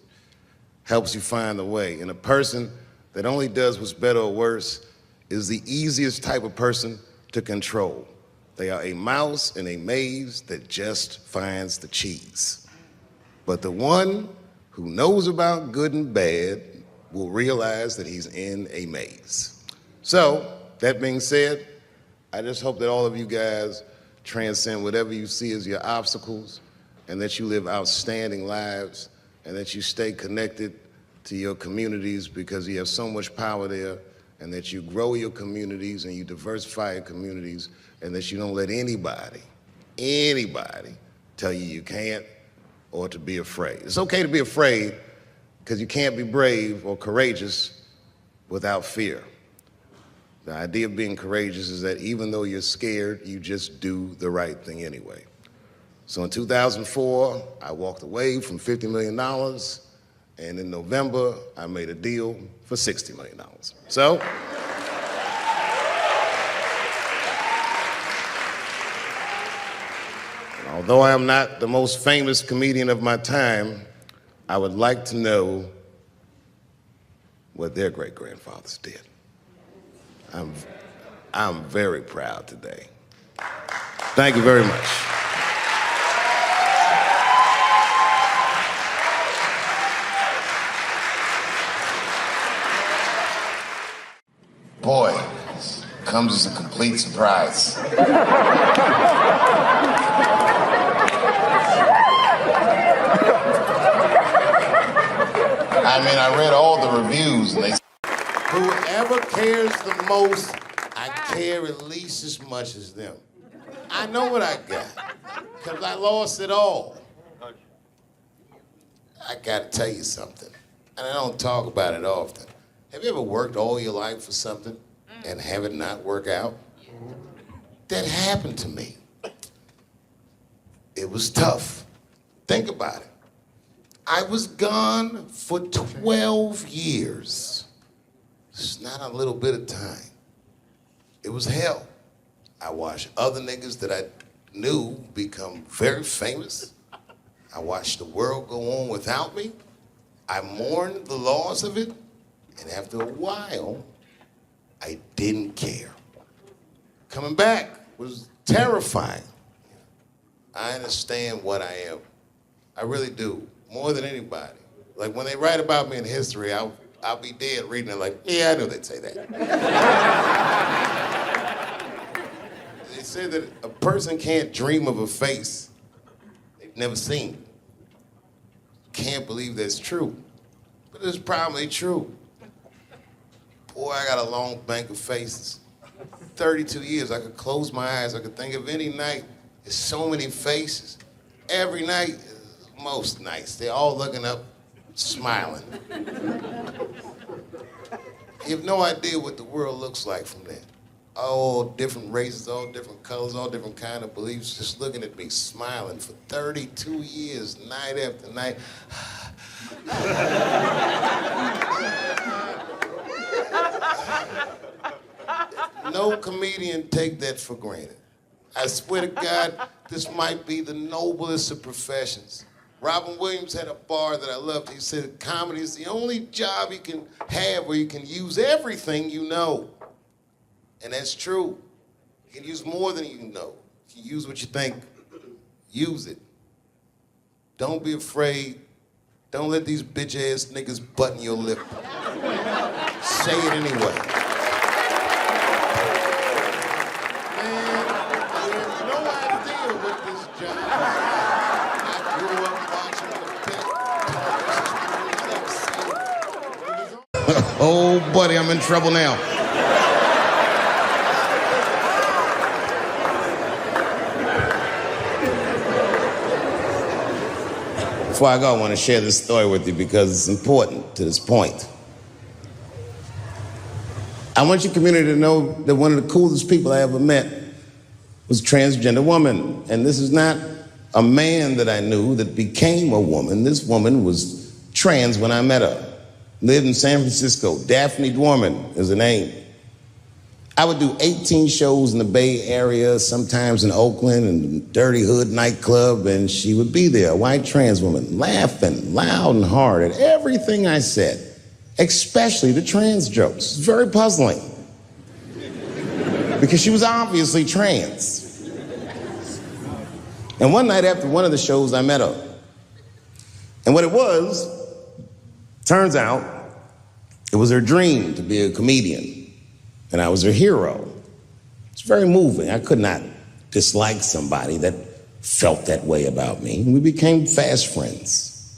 helps you find the way. And a person that only does what's better or worse is the easiest type of person to control. They are a mouse in a maze that just finds the cheese. But the one who knows about good and bad will realize that he's in a maze. So, that being said, I just hope that all of you guys transcend whatever you see as your obstacles and that you live outstanding lives and that you stay connected to your communities because you have so much power there, and that you grow your communities and you diversify your communities, and that you don't let anybody tell you you can't or to be afraid. It's okay to be afraid because you can't be brave or courageous without fear. The idea of being courageous is that even though you're scared, you just do the right thing anyway. So in 2004, I walked away from $50 million, and in November, I made a deal for $60 million. So, although I am not the most famous comedian of my time, I would like to know what their great-grandfathers did. I'm very proud today. Thank you very much. Boy, this comes as a complete surprise. I mean, I read all the reviews and they said, whoever cares the most, I care at least as much as them. I know what I got, because I lost it all. I gotta tell you something, and I don't talk about it often. Have you ever worked all your life for something and have it not work out? That happened to me. It was tough. Think about it. I was gone for 12 years. It's not a little bit of time. It was hell. I watched other niggas that I knew become very famous. I watched the world go on without me. I mourned the loss of it. And after a while, I didn't care. Coming back was terrifying. I understand what I am. I really do, more than anybody. Like when they write about me in history, I'll be dead reading it like, yeah, I knew they'd say that. They say that a person can't dream of a face they've never seen. Can't believe that's true, but it's probably true. Boy, I got a long bank of faces. 32 years, I could close my eyes, I could think of any night. There's so many faces. Every night, most nights, they're all looking up, smiling. You have no idea what the world looks like from there. All different races, all different colors, all different kind of beliefs, just looking at me, smiling for 32 years, night after night. No comedian take that for granted. I swear to God, this might be the noblest of professions. Robin Williams had a bar that I loved. He said, comedy is the only job you can have where you can use everything you know. And that's true. You can use more than you know. You can use what you think. Use it. Don't be afraid. Don't let these bitch-ass niggas button your lip. Say it anyway. Man, you have no idea what this job is. Oh, buddy, I'm in trouble now. Before I go, I want to share this story with you because it's important to this point. I want your community to know that one of the coolest people I ever met was a transgender woman. And this is not a man that I knew that became a woman. This woman was trans when I met her. Lived in San Francisco. Daphne Dworman is her name. I would do 18 shows in the Bay Area, sometimes in Oakland and Dirty Hood nightclub, and she would be there, a white trans woman, laughing loud and hard at everything I said, especially the trans jokes. It's very puzzling because she was obviously trans. And one night after one of the shows, I met her. And what it was, turns out, it was her dream to be a comedian. And I was her hero. It's very moving. I could not dislike somebody that felt that way about me. We became fast friends.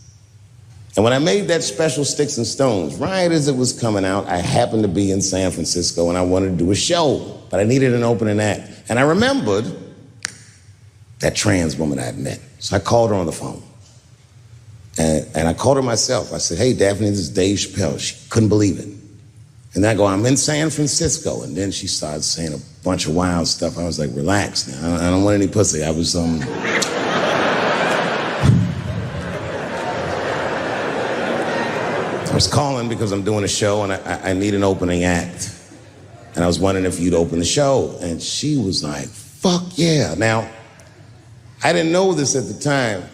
And when I made that special Sticks and Stones, right as it was coming out, I happened to be in San Francisco and I wanted to do a show, but I needed an opening act. And I remembered that trans woman I had met. So I called her on the phone. And I called her myself. I said, "Hey, Daphne, this is Dave Chappelle." She couldn't believe it. And I go, "I'm in San Francisco." And then she started saying a bunch of wild stuff. I was like, "Relax now. I don't want any pussy." I was, I was calling because I'm doing a show and I need an opening act. And I was wondering if you'd open the show. And she was like, "Fuck yeah." Now, I didn't know this at the time,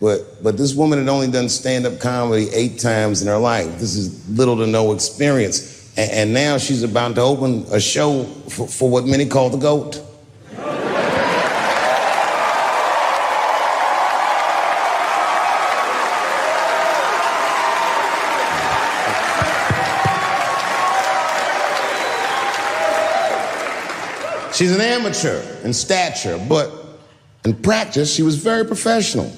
but this woman had only done stand-up comedy 8 times in her life. This is little to no experience. And now she's about to open a show for what many call the GOAT. She's an amateur in stature, but in practice, she was very professional.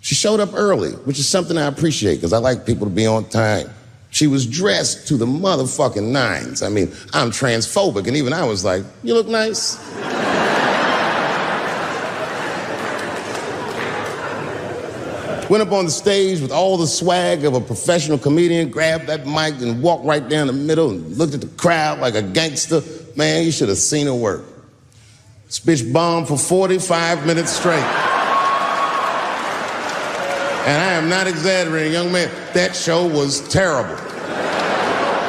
She showed up early, which is something I appreciate because I like people to be on time. She was dressed to the motherfucking nines. I mean, I'm transphobic, and even I was like, "You look nice." Went up on the stage with all the swag of a professional comedian, grabbed that mic and walked right down the middle and looked at the crowd like a gangster. Man, you should have seen her work. This bitch bombed for 45 minutes straight. And I am not exaggerating, young man. That show was terrible.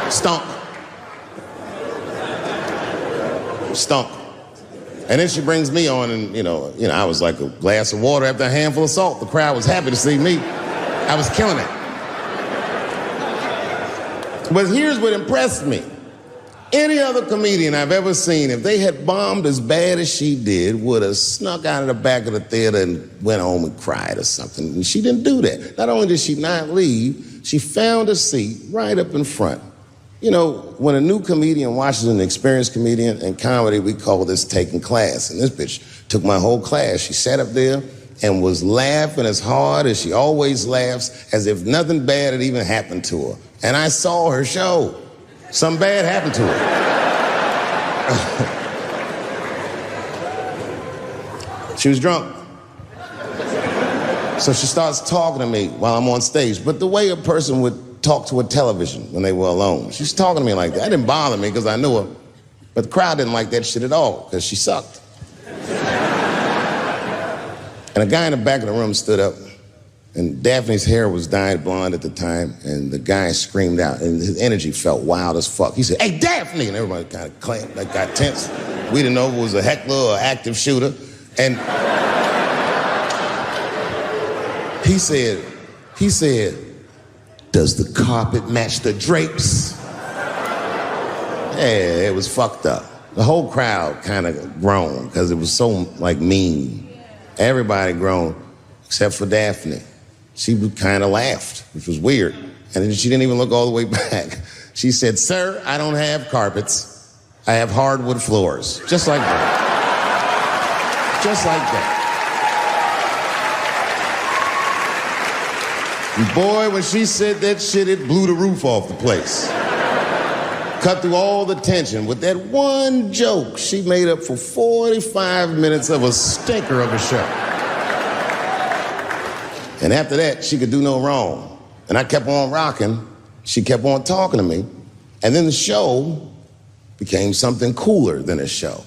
Stunk. Stunk. And then she brings me on and, you know, I was like a glass of water after a handful of salt. The crowd was happy to see me. I was killing it. But here's what impressed me. Any other comedian I've ever seen, if they had bombed as bad as she did, would have snuck out of the back of the theater and went home and cried or something. And she didn't do that. Not only did she not leave, she found a seat right up in front. You know, when a new comedian watches an experienced comedian in comedy, we call this taking class. And this bitch took my whole class. She sat up there and was laughing as hard as she always laughs, as if nothing bad had even happened to her. And I saw her show. Something bad happened to her. She was drunk. So she starts talking to me while I'm on stage, but the way a person would talk to a television when they were alone. She's talking to me like that. That didn't bother me because I knew her, but the crowd didn't like that shit at all because she sucked. And a guy in the back of the room stood up, and Daphne's hair was dyed blonde at the time, and the guy screamed out, and his energy felt wild as fuck. He said, "Hey, Daphne!" And everybody kind of clamped, like got tense. We didn't know if it was a heckler or active shooter. And he said, "Does the carpet match the drapes?" Yeah, it was fucked up. The whole crowd kind of groaned because it was so, like, mean. Everybody groaned except for Daphne. She kind of laughed, which was weird. And then she didn't even look all the way back. She said, "Sir, I don't have carpets. I have hardwood floors." Just like that. Just like that. And boy, when she said that shit, it blew the roof off the place. Cut through all the tension. With that one joke, she made up for 45 minutes of a stinker of a show. And after that, she could do no wrong. And I kept on rocking. She kept on talking to me. And then the show became something cooler than a show.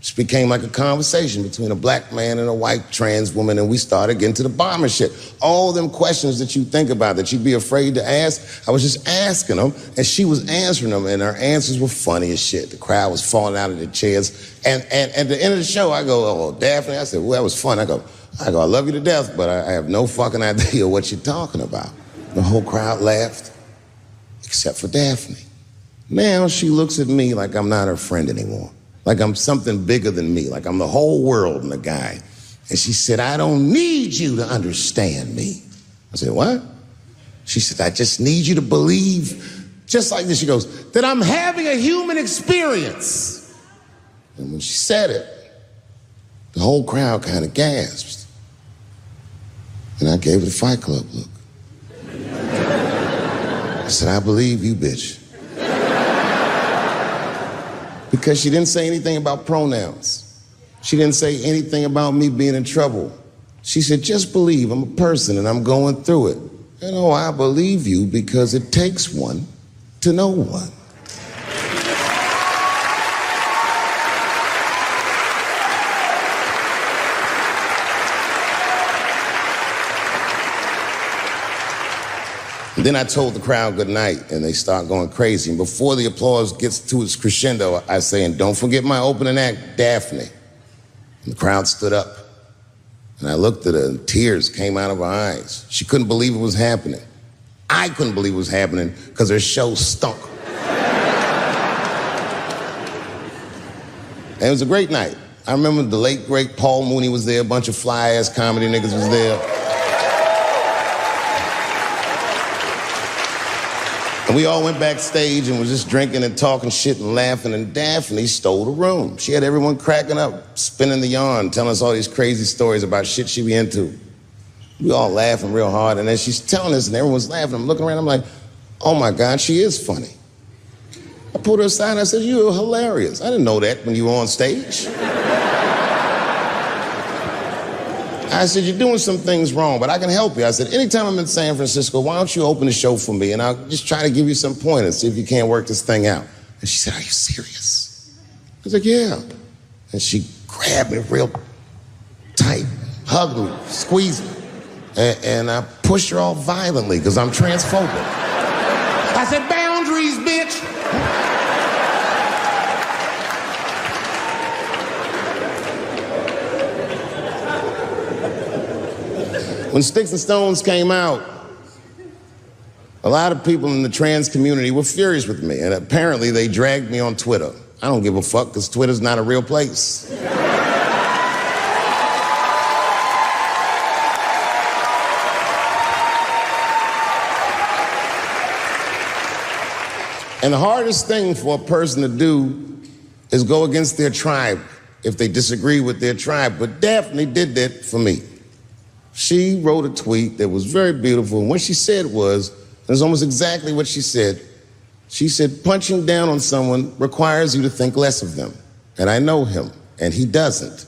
It became like a conversation between a black man and a white trans woman, and we started getting to the bomber shit. All them questions that you think about that you'd be afraid to ask, I was just asking them, and she was answering them, and her answers were funny as shit. The crowd was falling out of their chairs. And at the end of the show, I go, "Oh, Daphne," I said, "Well, that was fun." I go, "I love you to death, but I have no fucking idea what you're talking about." The whole crowd laughed, except for Daphne. Now she looks at me like I'm not her friend anymore. Like I'm something bigger than me, like I'm the whole world and a guy. And she said, "I don't need you to understand me." I said, "What?" She said, "I just need you to believe," just like this, she goes, "that I'm having a human experience." And when she said it, the whole crowd kind of gasped. And I gave it a Fight Club look. I said, "I believe you, bitch." Because she didn't say anything about pronouns. She didn't say anything about me being in trouble. She said, "Just believe I'm a person and I'm going through it." And oh, I believe you because it takes one to know one. And then I told the crowd good night, and they start going crazy. And before the applause gets to its crescendo, I say, "And don't forget my opening act, Daphne." And the crowd stood up. And I looked at her, and tears came out of her eyes. She couldn't believe it was happening. I couldn't believe it was happening because her show stunk. And it was a great night. I remember the late, great Paul Mooney was there. A bunch of fly-ass comedy niggas was there. And we all went backstage and was just drinking and talking shit and laughing, and Daphne stole the room. She had everyone cracking up, spinning the yarn, telling us all these crazy stories about shit she be into. We all laughing real hard, and as she's telling us and everyone's laughing, I'm looking around, I'm like, oh my God, she is funny. I pulled her aside and I said, "You're hilarious." I didn't know that when you were on stage. I said, "You're doing some things wrong, but I can help you." I said, "Anytime I'm in San Francisco, why don't you open the show for me, and I'll just try to give you some pointers, see if you can't work this thing out." And she said, "Are you serious?" I was like, "Yeah." And she grabbed me real tight, hugged me, squeezed me, and I pushed her all violently because I'm transphobic. I said, "Boundaries, bitch." When Sticks and Stones came out, a lot of people in the trans community were furious with me, and apparently they dragged me on Twitter. I don't give a fuck, because Twitter's not a real place. And the hardest thing for a person to do is go against their tribe if they disagree with their tribe. But Daphne did that for me. She wrote a tweet that was very beautiful, and what she said was, it was almost exactly what she said. She said, "Punching down on someone requires you to think less of them. And I know him, and he doesn't.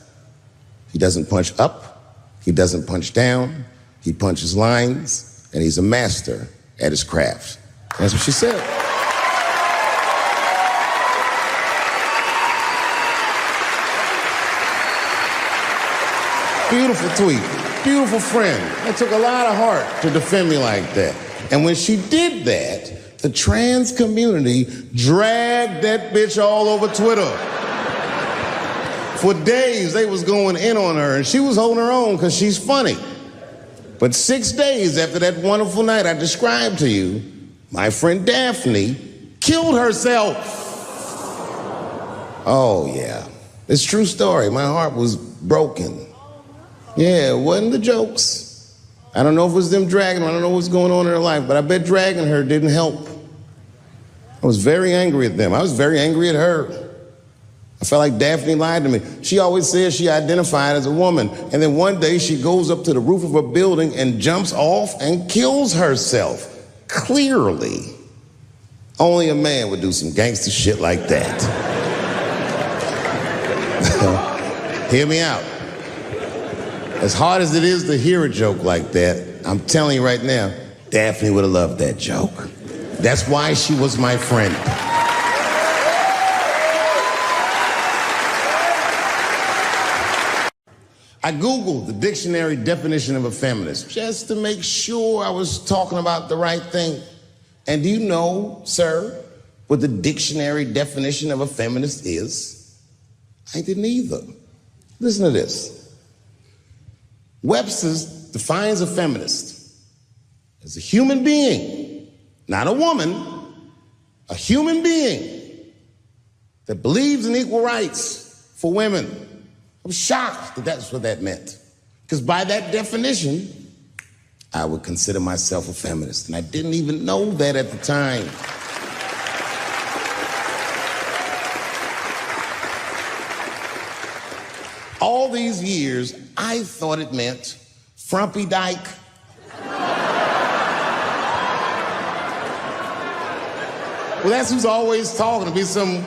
He doesn't punch up, he doesn't punch down, he punches lines, and he's a master at his craft." That's what she said. Beautiful tweet. Beautiful friend. It took a lot of heart to defend me like that. And when she did that, the trans community dragged that bitch all over Twitter. For days, they was going in on her, and she was holding her own because she's funny. But 6 days after that wonderful night I described to you, my friend Daphne killed herself. Oh, yeah. It's a true story. My heart was broken. Yeah, it wasn't the jokes. I don't know if it was them dragging her. I don't know what's going on in her life, but I bet dragging her didn't help. I was very angry at them. I was very angry at her. I felt like Daphne lied to me. She always said she identified as a woman. And then one day she goes up to the roof of a building and jumps off and kills herself. Clearly, only a man would do some gangster shit like that. Hear me out. As hard as it is to hear a joke like that, I'm telling you right now, Daphne would have loved that joke. That's why she was my friend. I Googled the dictionary definition of a feminist just to make sure I was talking about the right thing. And do you know, sir, what the dictionary definition of a feminist is? I didn't either. Listen to this. Webster's defines a feminist as a human being, not a woman, a human being that believes in equal rights for women. I was shocked that that's what that meant. Because by that definition, I would consider myself a feminist. And I didn't even know that at the time. All these years, I thought it meant frumpy dyke. Well, that's who's always talking, to be some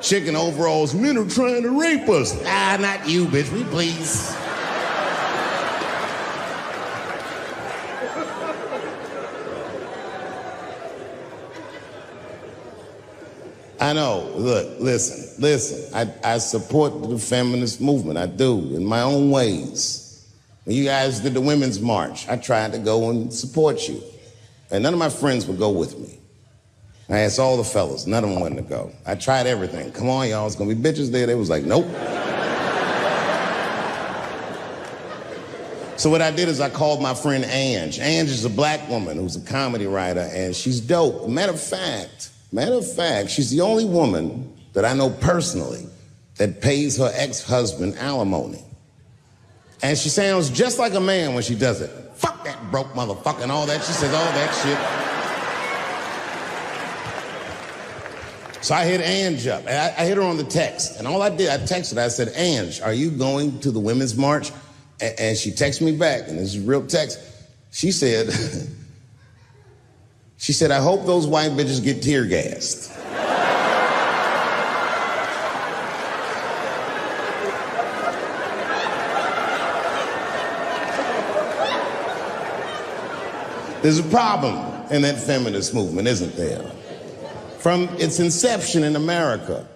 chick in overalls. Men are trying to rape us. Ah, not you, bitch, we please. I know, look, listen. I support the feminist movement, I do, in my own ways. When you guys did the Women's March, I tried to go and support you. And none of my friends would go with me. I asked all the fellas, none of them wanted to go. I tried everything. Come on, y'all, it's gonna be bitches there. They was like, nope. So what I did is I called my friend Ange. Ange is a black woman who's a comedy writer, and she's dope. Matter of fact, she's the only woman that I know personally that pays her ex-husband alimony. And she sounds just like a man when she does it. Fuck that broke motherfucker and all that. She says all that shit. So I hit Ange up, and I hit her on the text. And all I did, I texted her, I said, Ange, are you going to the Women's March? And she texted me back, and this is real text. She said, I hope those white bitches get tear gassed. There's a problem in that feminist movement, isn't there? From its inception in America,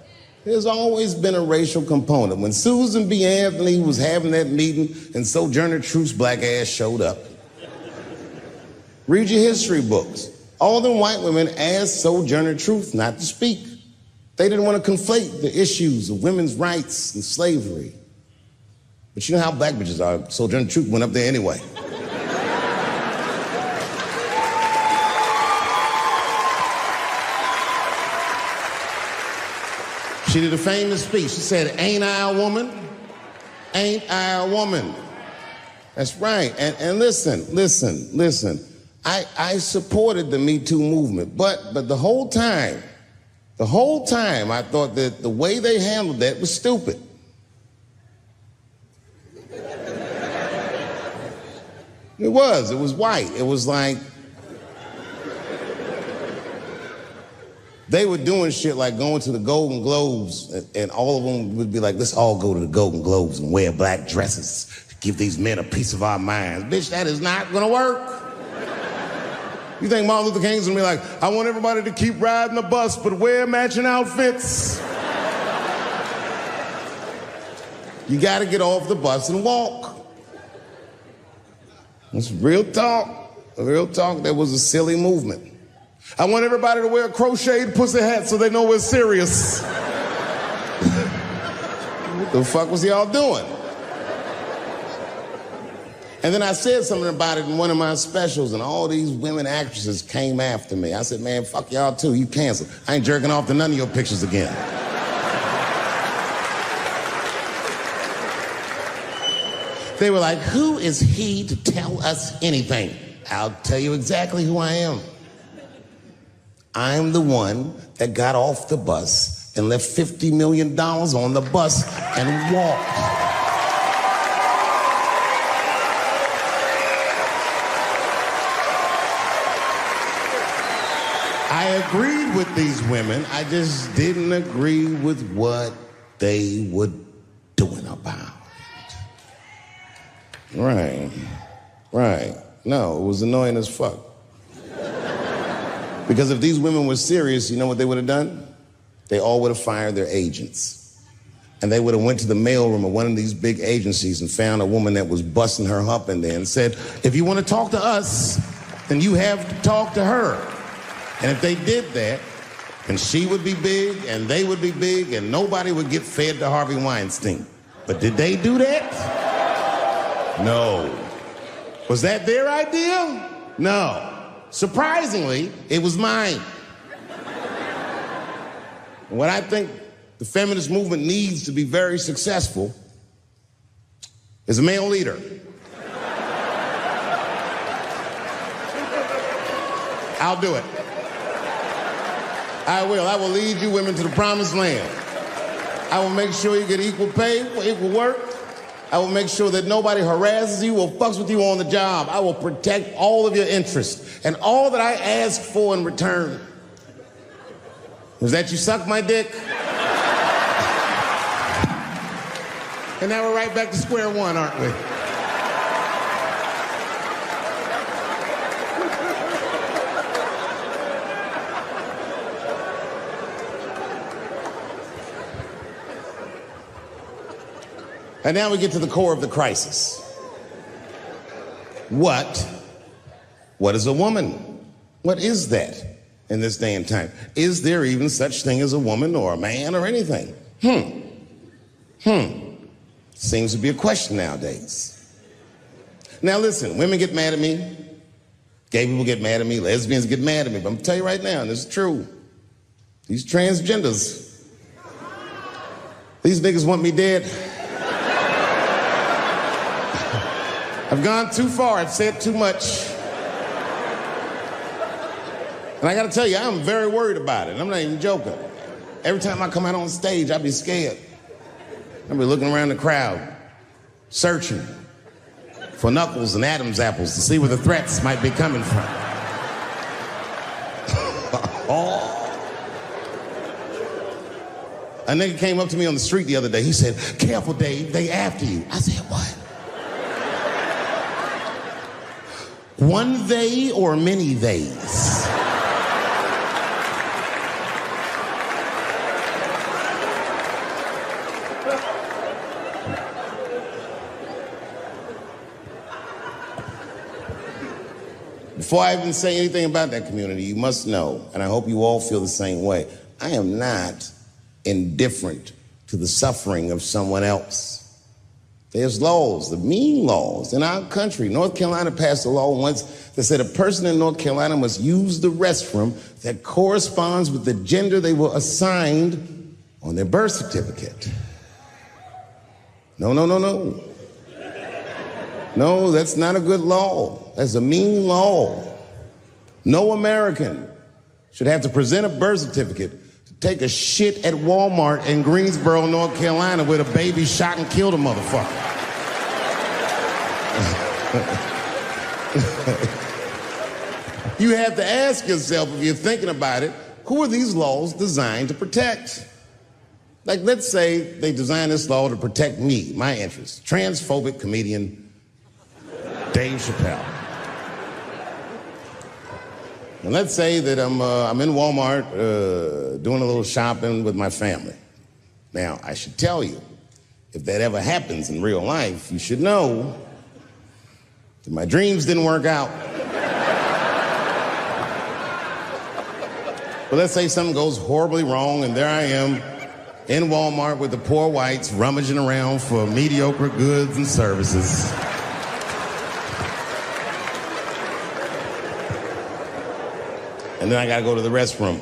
there's always been a racial component. When Susan B. Anthony was having that meeting and Sojourner Truth's black ass showed up, read your history books. All them white women asked Sojourner Truth not to speak. They didn't want to conflate the issues of women's rights and slavery. But you know how black bitches are. Sojourner Truth went up there anyway. She did a famous speech. She said, ain't I a woman? Ain't I a woman? That's right. And listen. I supported the Me Too movement, but the whole time I thought that the way they handled that was stupid. It was white. It was like, they were doing shit like going to the Golden Globes, and all of them would be like, let's all go to the Golden Globes and wear black dresses, give these men a piece of our minds. Bitch, that is not gonna work. You think Martin Luther King's gonna be like, I want everybody to keep riding the bus, but wear matching outfits? You gotta get off the bus and walk. It's real talk. Real talk, that was a silly movement. I want everybody to wear a crocheted pussy hat so they know we're serious. What the fuck was y'all doing? And then I said something about it in one of my specials, and all these women actresses came after me. I said, man, fuck y'all too, you canceled. I ain't jerking off to none of your pictures again. They were like, who is he to tell us anything? I'll tell you exactly who I am. I'm the one that got off the bus and left $50 million on the bus and walked. I agreed with these women. I just didn't agree with what they were doing about it. Right. No, it was annoying as fuck. Because if these women were serious, you know what they would have done? They all would have fired their agents. And they would have went to the mailroom of one of these big agencies and found a woman that was busting her hump in there and said, if you want to talk to us, then you have to talk to her. And if they did that, then she would be big and they would be big and nobody would get fed to Harvey Weinstein. But did they do that? No. Was that their idea? No. Surprisingly, it was mine. And what I think the feminist movement needs to be very successful is a male leader. I'll do it. I will. I will lead you women to the promised land. I will make sure you get equal pay for equal work. I will make sure that nobody harasses you or fucks with you on the job. I will protect all of your interests. And all that I ask for in return is that you suck my dick. And now we're right back to square one, aren't we? And now we get to the core of the crisis. What is a woman? What is that in this day and time? Is there even such thing as a woman or a man or anything? Seems to be a question nowadays. Now listen, women get mad at me. Gay people get mad at me. Lesbians get mad at me. But I'm gonna tell you right now, and this is true. These transgenders, these niggas want me dead. I've gone too far, I've said too much. And I gotta tell you, I'm very worried about it. I'm not even joking. Every time I come out on stage, I be scared. I be looking around the crowd, searching for knuckles and Adam's apples to see where the threats might be coming from. A nigga came up to me on the street the other day. He said, "Careful, Dave, they after you." I said, "What? One they or many theys?" Before I even say anything about that community, you must know, and I hope you all feel the same way, I am not indifferent to the suffering of someone else. There's laws, the mean laws in our country. North Carolina passed a law once that said a person in North Carolina must use the restroom that corresponds with the gender they were assigned on their birth certificate. No. No, that's not a good law. That's a mean law. No American should have to present a birth certificate to take a shit at Walmart in Greensboro, North Carolina, where the baby shot and killed a motherfucker. You have to ask yourself, if you're thinking about it, who are these laws designed to protect? Like, let's say they designed this law to protect me, my interests. Transphobic comedian Dave Chappelle. And let's say that I'm in Walmart doing a little shopping with my family. Now, I should tell you, if that ever happens in real life, you should know that my dreams didn't work out. But let's say something goes horribly wrong, and there I am in Walmart with the poor whites rummaging around for mediocre goods and services. And then I gotta go to the restroom.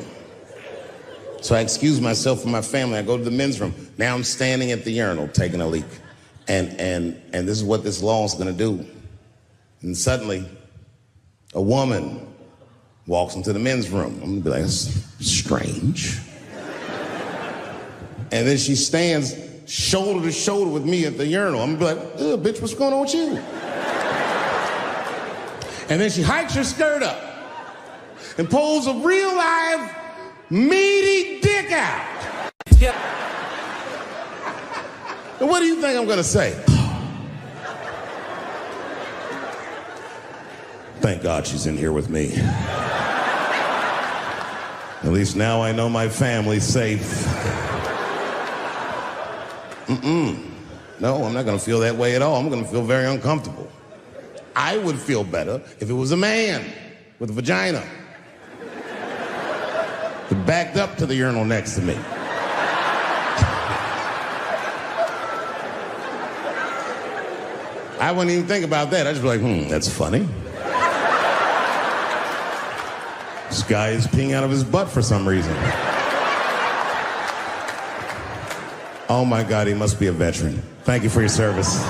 So I excuse myself from my family. I go to the men's room. Now I'm standing at the urinal taking a leak. And this is what this law is gonna do. And suddenly, a woman walks into the men's room. I'm gonna be like, that's strange. And then she stands shoulder to shoulder with me at the urinal. I'm gonna be like, ugh, bitch, what's going on with you? And then she hikes her skirt up and pulls a real live meaty dick out. Yep. And what do you think I'm gonna say? Thank God she's in here with me. At least now I know my family's safe. No, I'm not gonna feel that way at all. I'm gonna feel very uncomfortable. I would feel better if it was a man with a vagina that backed up to the urinal next to me. I wouldn't even think about that. I'd just be like, that's funny. This guy is peeing out of his butt for some reason. Oh my God, he must be a veteran. Thank you for your service.